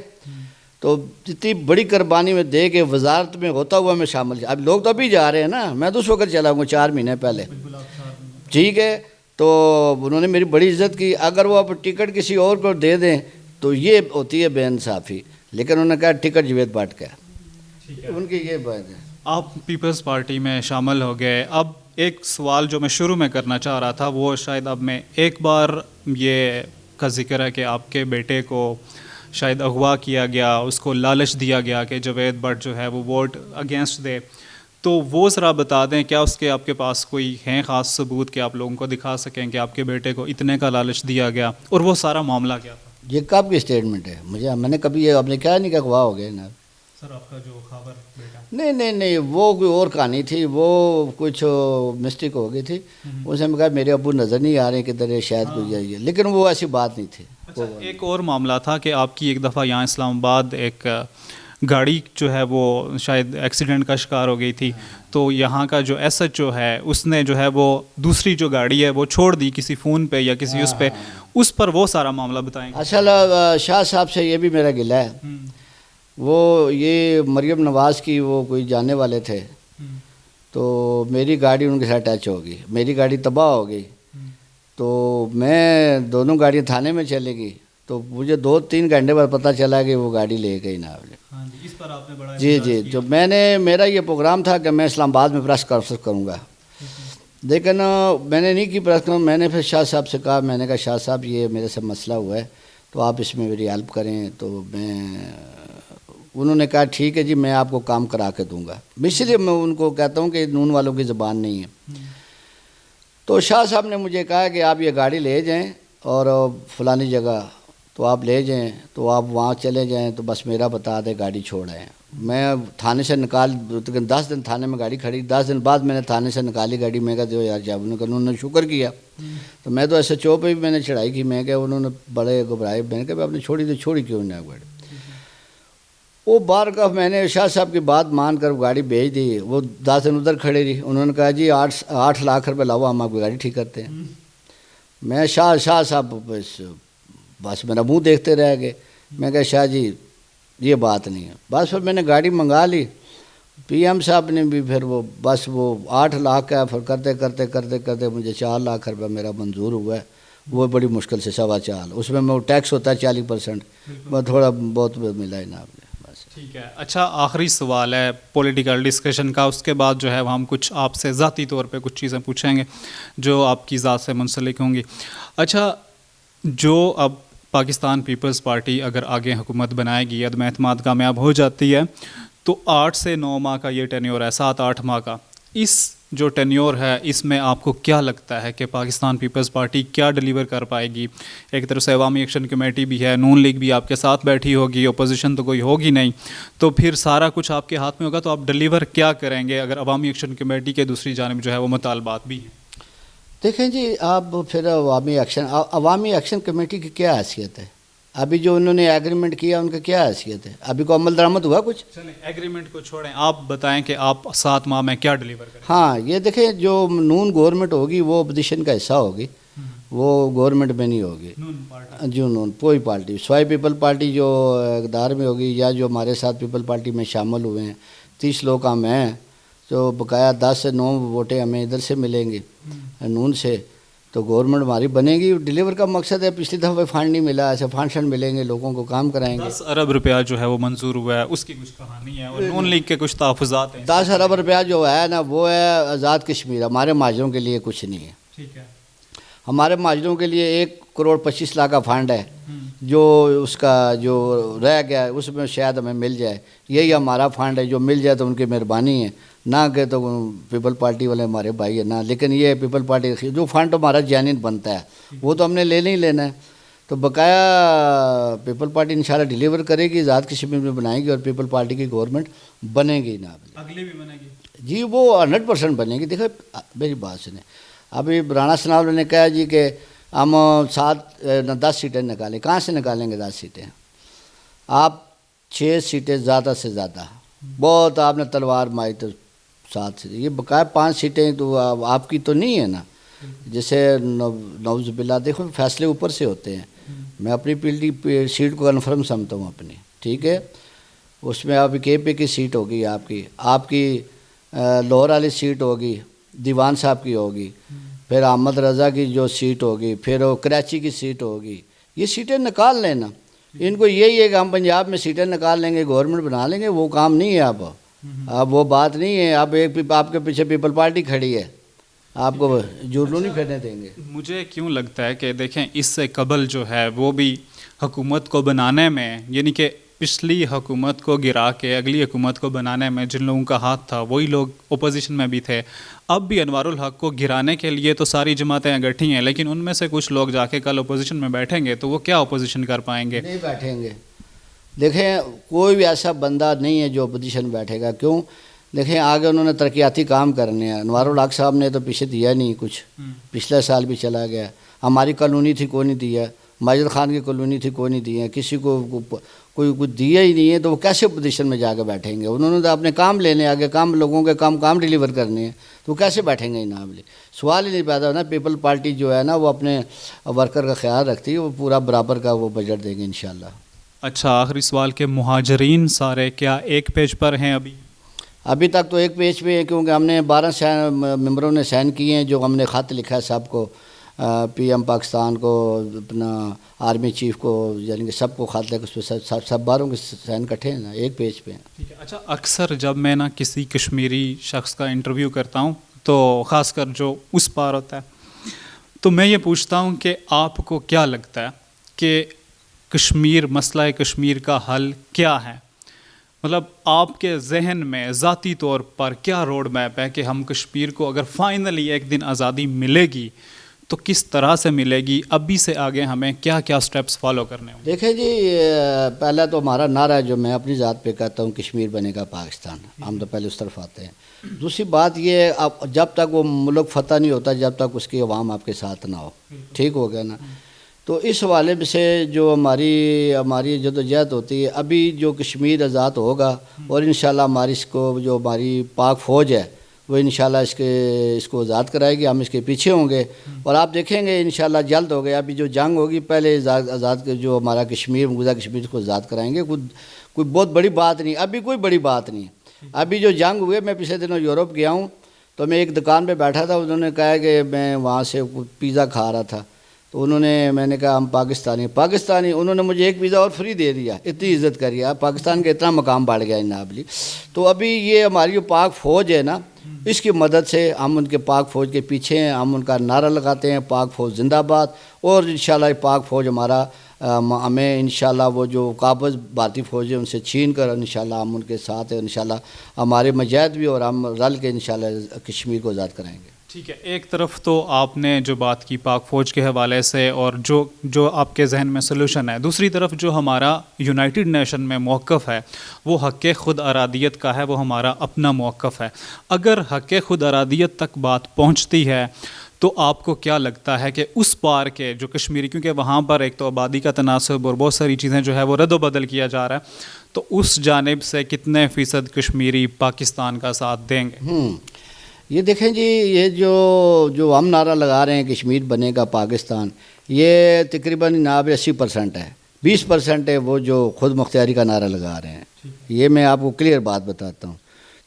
تو اتنی بڑی قربانی میں دے کے وزارت میں ہوتا ہوا میں شامل. اب لوگ تو ابھی جا رہے ہیں نا، میں تو اس وقت چلا ہوں 4 مہینے پہلے. ٹھیک ہے، تو انہوں نے میری بڑی عزت کی. اگر وہ اب ٹکٹ کسی اور کو دے دیں تو یہ ہوتی ہے بے انصافی، لیکن انہوں نے کہا ٹکٹ جوید بٹ کا ہے. ان کی یہ بات ہے. آپ پیپلز پارٹی میں شامل ہو گئے. اب ایک سوال جو میں شروع میں کرنا چاہ رہا تھا وہ شاید اب میں ایک بار یہ کا ذکر ہے کہ آپ کے بیٹے کو شاید اغوا کیا گیا، اس کو لالچ دیا گیا کہ جوید بٹ جو ہے وہ ووٹ اگینسٹ دے. تو وہ ذرا بتا دیں کیا اس کے آپ کے پاس کوئی ہیں خاص ثبوت کہ آپ لوگوں کو دکھا سکیں کہ آپ کے بیٹے کو اتنے کا لالچ دیا گیا، اور وہ سارا معاملہ کیا تھا؟ یہ کب کی اسٹیٹمنٹ ہے؟ میں نے کبھی یہ آپ نے کیا نہیں کہ اغوا ہو گئے نا. سر آپ کا جو خبر بیٹا نہیں وہ کوئی اور کہانی تھی، وہ کچھ مسٹیک ہو گئی تھی. اس نے کہا میرے ابو نظر نہیں آ رہے کدھر ہے، شاید کوئی جائیے، لیکن وہ ایسی بات نہیں تھی. اچھا، ایک اور معاملہ تھا کہ آپ کی ایک دفعہ یہاں اسلام آباد ایک گاڑی جو ہے وہ شاید ایکسیڈنٹ کا شکار ہو گئی تھی، تو یہاں کا جو ایس ایچ او ہے اس نے جو ہے وہ دوسری جو گاڑی ہے وہ چھوڑ دی کسی فون پہ یا کسی اس پہ، اس پر وہ سارا معاملہ بتائیں گے. اصل شاہ صاحب سے یہ بھی میرا گلہ ہے. وہ یہ مریم نواز کی وہ کوئی جانے والے تھے، تو میری گاڑی ان کے ساتھ ٹچ ہو گئی، میری گاڑی تباہ ہو گئی. تو میں دونوں گاڑیاں تھانے میں چلے گئی، تو مجھے 2-3 گھنٹے بعد پتہ چلا کہ وہ گاڑی لے گئی نا. اس پر آپ نے بڑا جی جو میرا یہ پروگرام تھا کہ میں اسلام آباد میں پریس کانفرنس کروں گا، لیکن میں نے نہیں کی پریس کانفرنس. میں نے پھر شاہ صاحب سے کہا، میں نے کہا شاہ صاحب یہ میرے سے مسئلہ ہوا ہے تو آپ اس میں میری ہیلپ کریں. تو انہوں نے کہا ٹھیک ہے جی میں آپ کو کام کرا کے دوں گا. اس لیے میں ان کو کہتا ہوں کہ نون والوں کی زبان نہیں ہے. تو شاہ صاحب نے مجھے کہا کہ آپ یہ گاڑی لے جائیں اور فلانی جگہ تو آپ لے جائیں، تو آپ وہاں چلے جائیں تو بس میرا بتا دیں گاڑی چھوڑ آئیں. میں تھانے سے 10 دن تھانے میں گاڑی کھڑی، 10 دن بعد میں نے تھانے سے نکالی گاڑی. میں کہا دیو یار جب انہوں نے شکر کیا. تو میں تو ایسے چو پہ بھی میں نے چڑھائی کی. میں کہ انہوں نے بڑے گھبرائے، میں نے کہا آپ نے چھوڑی تو چھوڑی کیوں نہیں گاڑی. وہ بار کا میں نے شاہ صاحب کی بات مان کر گاڑی بھیج دی. وہ 10 دن ادھر کھڑے رہی. انہوں نے کہا جی 8 لاکھ روپے لاؤ ہم آپ کی گاڑی ٹھیک کرتے ہیں. میں شاہ صاحب بس میرا منہ دیکھتے رہ گئے. میں کہا شاہ جی یہ بات نہیں ہے. بس پھر میں نے گاڑی منگا لی. پی ایم صاحب نے بھی پھر وہ 8 لاکھ کا پھر کرتے مجھے 4 لاکھ روپے میرا منظور ہوا ہے. وہ بڑی مشکل سے 4.25، اس میں وہ ٹیکس ہوتا ہے 40%، میں تھوڑا بہت ملا ہے نا آپ نے. ٹھیک ہے. اچھا، آخری سوال ہے پولیٹیکل ڈسکشن کا، اس کے بعد جو ہے ہم کچھ آپ سے ذاتی طور پہ کچھ چیزیں پوچھیں گے جو آپ کی ذات سے منسلک ہوں گی. اچھا، جو اب پاکستان پیپلز پارٹی اگر آگے حکومت بنائے گی، عدم اعتماد کامیاب ہو جاتی ہے، تو 8 سے 9 ماہ کا یہ ٹینیور ہے، 7-8 ماہ کا. اس جو ٹینیور ہے اس میں آپ کو کیا لگتا ہے کہ پاکستان پیپلز پارٹی کیا ڈیلیور کر پائے گی؟ ایک طرف سے عوامی ایکشن کمیٹی بھی ہے، نون لیگ بھی آپ کے ساتھ بیٹھی ہوگی، اپوزیشن تو کوئی ہوگی نہیں، تو پھر سارا کچھ آپ کے ہاتھ میں ہوگا، تو آپ ڈیلیور کیا کریں گے اگر عوامی ایکشن کمیٹی کے دوسری جانب جو ہے وہ مطالبات بھی ہیں؟ دیکھیں جی، آپ پھر عوامی ایکشن کمیٹی کی کیا حیثیت ہے؟ ابھی جو انہوں نے ایگریمنٹ کیا ان کا کیا حیثیت ہے؟ ابھی کو عمل درآمد ہوا کچھ؟ چلیں ایگریمنٹ کو چھوڑیں، آپ بتائیں کہ آپ 7 ماہ میں کیا ڈیلیور کریں؟ ہاں، یہ دیکھیں جو نون گورنمنٹ ہوگی وہ اپوزیشن کا حصہ ہوگی، وہ گورنمنٹ میں نہیں ہوگی. جو نون کوئی پارٹی سوائے پیپل پارٹی جو اقتدار میں ہوگی، یا جو ہمارے ساتھ پیپل پارٹی میں شامل ہوئے ہیں 30 لوگ ہم ہیں، تو بقایا 10 سے 9 ووٹیں ہمیں ادھر سے ملیں گی نون سے، تو گورنمنٹ ہماری بنے گی. ڈیلیور کا مقصد ہے، پچھلی دفعہ فنڈ نہیں ملا، ایسے فنڈ ملیں گے، لوگوں کو کام کرائیں گے. 10 ارب روپیہ جو ہے وہ منظور ہوا ہے، اس کی کچھ کہانی ہے، اور نون لیگ کے کچھ تحفظات ہیں. 10 ارب روپیہ جو ہے نا، وہ ہے آزاد کشمیر، ہمارے مہاجروں کے لیے کچھ نہیں ہے. ٹھیک ہے. ہمارے مہاجروں کے لیے 1,25,00,000 کا فنڈ ہے، جو اس کا جو رہ گیا ہے اس میں شاید ہمیں مل جائے. یہی ہمارا فنڈ ہے، جو مل جائے تو ان کی مہربانی ہے، نہ کہ تو پیپل پارٹی والے ہمارے بھائی ہیں نا. لیکن یہ پیپل پارٹی جو فنڈ ہمارا جینین بنتا ہے وہ تو ہم نے لینا ہی لینا ہے. تو بقایا پیپل پارٹی انشاءاللہ ڈیلیور کرے گی، آزاد کشمیر میں بنائے گی، اور پیپل پارٹی کی گورنمنٹ بنے گی. نا اگلی بھی بنے گی جی، وہ 100% بنے گی. دیکھو میری بات سنیں، ابھی رانا ثناء نے کہا جی کہ ہم 10 سیٹیں نکالیں. کہاں سے نکالیں گے 10 سیٹیں؟ آپ 6 سیٹیں زیادہ سے زیادہ، بہت آپ نے تلوار ماری تو 7 سیٹیں، یہ بقایا 5 سیٹیں تو آپ کی تو نہیں ہے نا. جیسے نعوذ باللہ، دیکھو فیصلے اوپر سے ہوتے ہیں. میں اپنی سیٹ کو کنفرم سمجھتا ہوں اپنی، ٹھیک ہے. اس میں آپ کے پی کی سیٹ ہوگی، آپ کی لاہور والی سیٹ ہوگی، دیوان صاحب کی ہوگی، پھر احمد رضا کی جو سیٹ ہوگی، پھر وہ کراچی کی سیٹ ہوگی. یہ سیٹیں نکال لینا. ان کو یہی ہے کہ ہم پنجاب میں سیٹیں نکال لیں گے، گورنمنٹ بنا لیں گے. وہ کام نہیں ہے اب وہ بات نہیں ہے. اب آپ کے پیچھے پیپل پارٹی کھڑی ہے، آپ کو جھوٹوں نہیں پھیرنے دیں گے. مجھے کیوں لگتا ہے کہ دیکھیں اس سے قبل جو ہے وہ بھی حکومت کو بنانے میں، یعنی کہ پچھلی حکومت کو گرا کے اگلی حکومت کو بنانے میں جن لوگوں کا ہاتھ تھا وہی لوگ اپوزیشن میں بھی تھے. اب بھی انوار الحق کو گرانے کے لیے تو ساری جماعتیں اکٹھی ہیں، لیکن ان میں سے کچھ لوگ جا کے کل اپوزیشن میں بیٹھیں گے تو وہ کیا اپوزیشن کر پائیں گے؟ نہیں بیٹھیں گے. دیکھیں کوئی بھی ایسا بندہ نہیں ہے جو اپوزیشن بیٹھے گا. کیوں؟ دیکھیں آگے انہوں نے ترقیاتی کام کرنے ہیں. انوار الحق صاحب نے تو پیچھے دیا نہیں کچھ، پچھلے سال بھی چلا گیا. ہماری کالونی تھی کوئی نہیں دیا، ماجد خان کی کالونی تھی کوئی نہیں دیا، کسی کو کوئی دیا ہی نہیں ہے. تو وہ کیسے اپوزیشن میں جا کے بیٹھیں گے؟ انہوں نے تو اپنے کام لینے آگے، کام لوگوں کے کام ڈیلیور کرنے ہیں، تو وہ کیسے بیٹھیں گے؟ جناب سوال ہی نہیں پیدا ہونا. پیپل پارٹی جو ہے نا وہ اپنے ورکر کا خیال رکھتی ہے، وہ پورا برابر کا وہ بجٹ دیں گے انشاءاللہ. اچھا، آخری سوال کہ مہاجرین سارے کیا ایک پیج پر ہیں؟ ابھی تک تو ایک پیج پہ ہے، کیونکہ ہم نے 12 ممبروں نے سائن کیے ہیں. جو ہم نے خط لکھا ہے سب کو، پی ایم پاکستان کو، اپنا آرمی چیف کو، یعنی کہ سب کو خط لکھا، اس پہ سب باروں کے سائن کٹھے ہیں نا، ایک پیج پہ ہیں. اچھا، اکثر جب میں نا کسی کشمیری شخص کا انٹرویو کرتا ہوں تو خاص کر جو اس پار ہوتا ہے، تو میں یہ پوچھتا ہوں کہ آپ کو کیا لگتا ہے کہ مسئلہ کشمیر کا حل کیا ہے؟ مطلب آپ کے ذہن میں ذاتی طور پر کیا روڈ میپ ہے کہ ہم کشمیر کو اگر فائنلی ایک دن آزادی ملے گی تو کس طرح سے ملے گی؟ ابھی سے آگے ہمیں کیا کیا سٹیپس فالو کرنے ہوں؟ دیکھیں جی، پہلا تو ہمارا نعرہ ہے جو میں اپنی ذات پہ کہتا ہوں، کشمیر بنے گا پاکستان. ہم تو پہلے اس طرف آتے ہیں. دوسری بات یہ، اب جب تک وہ ملک فتح نہیں ہوتا جب تک اس کی عوام آپ کے ساتھ نہ ہو. ٹھیک ہو گیا نا؟ تو اس حوالے سے جو ہماری جدوجہد ہوتی ہے، ابھی جو کشمیر آزاد ہوگا، اور انشاءاللہ ہماری پاک فوج ہے وہ انشاءاللہ اس کو آزاد کرائے گی. ہم اس کے پیچھے ہوں گے، اور آپ دیکھیں گے انشاءاللہ جلد ہو گیا. ابھی جو جنگ ہوگی پہلے آزاد جو ہمارا کشمیر مقبوضہ کشمیر کو آزاد کرائیں گے. کوئی بہت بڑی بات نہیں، ابھی کوئی بڑی بات نہیں. ابھی جو جنگ ہوئے، میں پچھلے دنوں یورپ گیا ہوں، تو میں ایک دکان پہ بیٹھا تھا. انہوں نے کہا کہ میں وہاں سے پیزا کھا رہا تھا، تو میں نے کہا ہم پاکستانی. انہوں نے مجھے ایک پیزا اور فری دے دیا. اتنی عزت کری. پاکستان کا اتنا مقام بڑھ گیا نابلی. تو ابھی یہ ہماری جو پاک فوج ہے نا، اس کی مدد سے ہم ان کے پاک فوج کے پیچھے ہیں. ہم ان کا نعرہ لگاتے ہیں، پاک فوج زندہ باد. اور انشاءاللہ پاک فوج ہمارا ہمیں انشاءاللہ وہ جو قابض بھارتی فوج ہے ان سے چھین کر انشاءاللہ ہم ان کے ساتھ ہیں، انشاءاللہ ہمارے مجاہد بھی اور ہم رل کے انشاءاللہ کشمیر کو آزاد کرائیں گے۔ ٹھیک ہے، ایک طرف تو آپ نے جو بات کی پاک فوج کے حوالے سے اور جو آپ کے ذہن میں سلوشن ہے، دوسری طرف جو ہمارا یونائٹڈ نیشن میں موقف ہے وہ حق خود ارادیت کا ہے، وہ ہمارا اپنا موقف ہے۔ اگر حق خود ارادیت تک بات پہنچتی ہے تو آپ کو کیا لگتا ہے کہ اس پار کے جو کشمیری، کیونکہ وہاں پر ایک تو آبادی کا تناسب اور بہت ساری چیزیں جو ہے وہ رد و بدل کیا جا رہا ہے، تو اس جانب سے کتنے فیصد کشمیری پاکستان کا ساتھ دیں گے؟ یہ دیکھیں جی، یہ جو ہم نعرہ لگا رہے ہیں کشمیر بنے گا پاکستان، یہ تقریباً 80% ہے، 20% ہے وہ جو خود مختاری کا نعرہ لگا رہے ہیں۔ یہ میں آپ کو کلیئر بات بتاتا ہوں،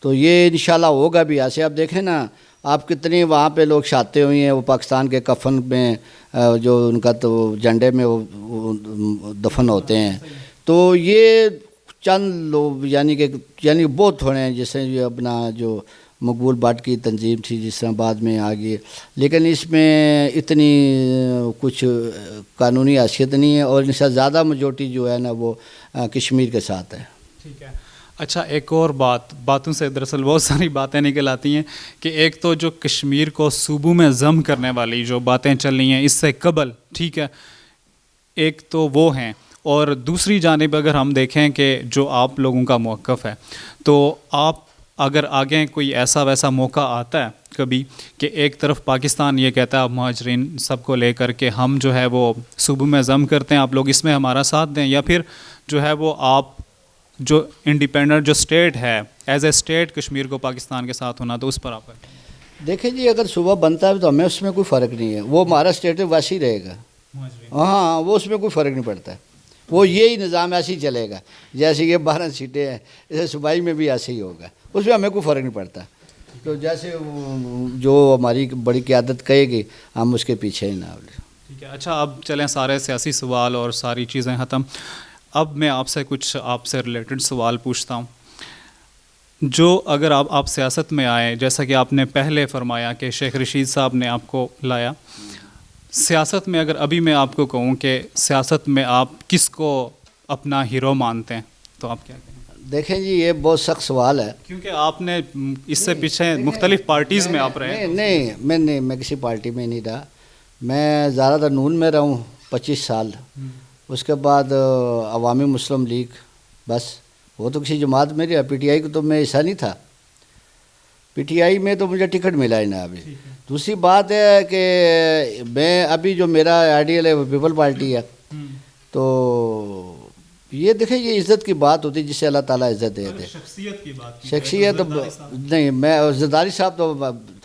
تو یہ انشاءاللہ ہوگا بھی ایسے۔ آپ دیکھیں نا، آپ کتنی وہاں پہ لوگ شاتے ہوئی ہیں، وہ پاکستان کے کفن میں جو ان کا تو جھنڈے میں وہ دفن ہوتے ہیں، تو یہ چند لوگ یعنی بہت تھوڑے ہیں، جیسے یہ اپنا جو مقبول بٹ کی تنظیم تھی جس طرح بعد میں آ گئی، لیکن اس میں اتنی کچھ قانونی حیثیت نہیں ہے، اور ان سے زیادہ میجورٹی جو ہے نا وہ کشمیر کے ساتھ ہے۔ ٹھیک ہے، اچھا ایک اور باتوں سے دراصل بہت ساری باتیں نکل آتی ہیں کہ ایک تو جو کشمیر کو صوبوں میں ضم کرنے والی جو باتیں چل رہی ہیں اس سے قبل، ٹھیک ہے، ایک تو وہ ہیں، اور دوسری جانب اگر ہم دیکھیں کہ جو آپ لوگوں کا موقف ہے، تو آپ اگر آگے کوئی ایسا ویسا موقع آتا ہے کبھی کہ ایک طرف پاکستان یہ کہتا ہے آپ مہاجرین سب کو لے کر کے ہم جو ہے وہ صوبوں میں ضم کرتے ہیں، آپ لوگ اس میں ہمارا ساتھ دیں، یا پھر جو ہے وہ آپ جو انڈیپینڈنٹ جو اسٹیٹ ہے ایز اے اسٹیٹ کشمیر کو پاکستان کے ساتھ ہونا، تو اس پر آپ کا؟ دیکھیں جی، اگر صوبہ بنتا ہے تو ہمیں اس میں کوئی فرق نہیں ہے، وہ ہمارا اسٹیٹ ویسے ہی رہے گا، ہاں وہ اس میں کوئی فرق نہیں پڑتا ہے، وہ یہی نظام ایسے ہی چلے گا، جیسے یہ 12 سیٹیں ہیں، جیسے صوبائی میں بھی ایسے ہی ہوگا، اس میں ہمیں کوئی فرق نہیں پڑتا۔ تو جیسے جو ہماری بڑی قیادت کہے گی ہم اس کے پیچھے ہی نہ ہو۔ ٹھیک ہے، اچھا اب چلیں سارے سیاسی سوال اور ساری چیزیں ختم، اب میں آپ سے کچھ آپ سے ریلیٹڈ سوال پوچھتا ہوں۔ جو اگر آپ سیاست میں آئے، جیسا کہ آپ نے پہلے فرمایا کہ شیخ رشید صاحب نے آپ کو لایا سیاست میں، اگر ابھی میں آپ کو کہوں کہ سیاست میں آپ کس کو اپنا ہیرو مانتے ہیں تو آپ کیا کہیں؟ دیکھیں جی، یہ بہت سخت سوال ہے، کیونکہ آپ نے اس سے پیچھے مختلف پارٹیز میں آپ رہے۔ نہیں، میں کسی پارٹی میں نہیں رہا، میں زیادہ تر نون میں رہا ہوں 25 سال، اس کے بعد عوامی مسلم لیگ، بس وہ تو کسی جماعت میں رہا۔ پی ٹی آئی کو تو میں حصہ نہیں تھا، پی ٹی آئی میں تو مجھے ٹکٹ ملا ہی نہ ابھی۔ دوسری بات ہے کہ میں ابھی جو میرا آئیڈیل ہے وہ پیپل پارٹی ہے، تو یہ دیکھیں یہ عزت کی بات ہوتی ہے جس سے اللہ تعالیٰ عزت دیتے ہیں۔ شخصیت کی بات شخصیت نہیں، میں زرداری صاحب تو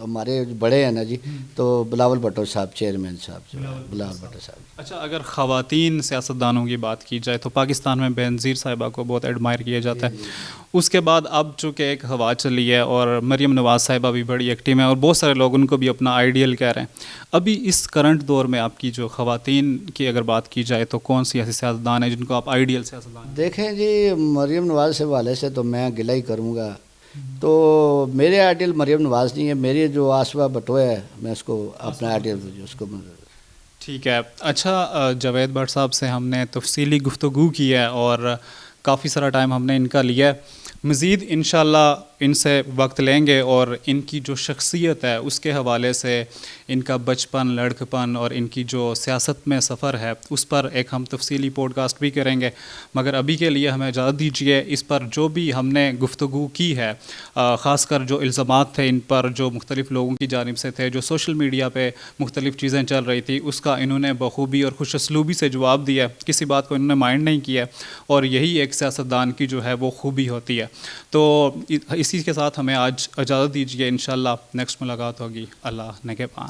ہمارے بڑے ہیں نا جی، تو بلاول بھٹو صاحب چیئرمین صاحب، بلاول بھٹو صاحب۔ اچھا اگر خواتین سیاستدانوں کی بات کی جائے تو پاکستان میں بینظیر صاحبہ کو بہت ایڈمائر کیا جاتا ہے، اس کے بعد اب چونکہ ایک ہوا چلی ہے اور مریم نواز صاحبہ بھی بڑی ایکٹیو ہیں اور بہت سارے لوگ ان کو بھی اپنا آئیڈیل کہہ رہے ہیں۔ ابھی اس کرنٹ دور میں آپ کی جو خواتین کی اگر بات کی جائے تو کون سی ایسی سیاستدان ہیں جن کو آپ آئیڈیل سیاستدان ہیں؟ دیکھیں جی، مریم نواز سے حوالے سے تو میں گلہ ہی کروں گا، تو میرے آئیڈیل مریم نواز نہیں ہے، میری جو آصفہ بھٹو ہے میں اس کو اپنا آئیڈیل اس کو۔ ٹھیک ہے، اچھا جاوید بٹ صاحب سے ہم نے تفصیلی گفتگو کی ہے اور کافی سارا ٹائم ہم نے ان کا لیا ہے، مزید انشاءاللہ ان سے وقت لیں گے اور ان کی جو شخصیت ہے اس کے حوالے سے ان کا بچپن، لڑکپن اور ان کی جو سیاست میں سفر ہے اس پر ایک ہم تفصیلی پوڈ کاسٹ بھی کریں گے، مگر ابھی کے لیے ہمیں اجازت دیجیے۔ اس پر جو بھی ہم نے گفتگو کی ہے، خاص کر جو الزامات تھے ان پر جو مختلف لوگوں کی جانب سے تھے، جو سوشل میڈیا پہ مختلف چیزیں چل رہی تھی، اس کا انہوں نے بخوبی اور خوش اسلوبی سے جواب دیا، کسی بات کو انہوں نے مائنڈ نہیں کیا، اور یہی ایک سیاستدان کی جو ہے وہ خوبی ہوتی ہے۔ تو اسی کے ساتھ ہمیں آج اجازت دیجیے، انشاءاللہ نیکسٹ ملاقات ہوگی۔ اللہ نگہبان۔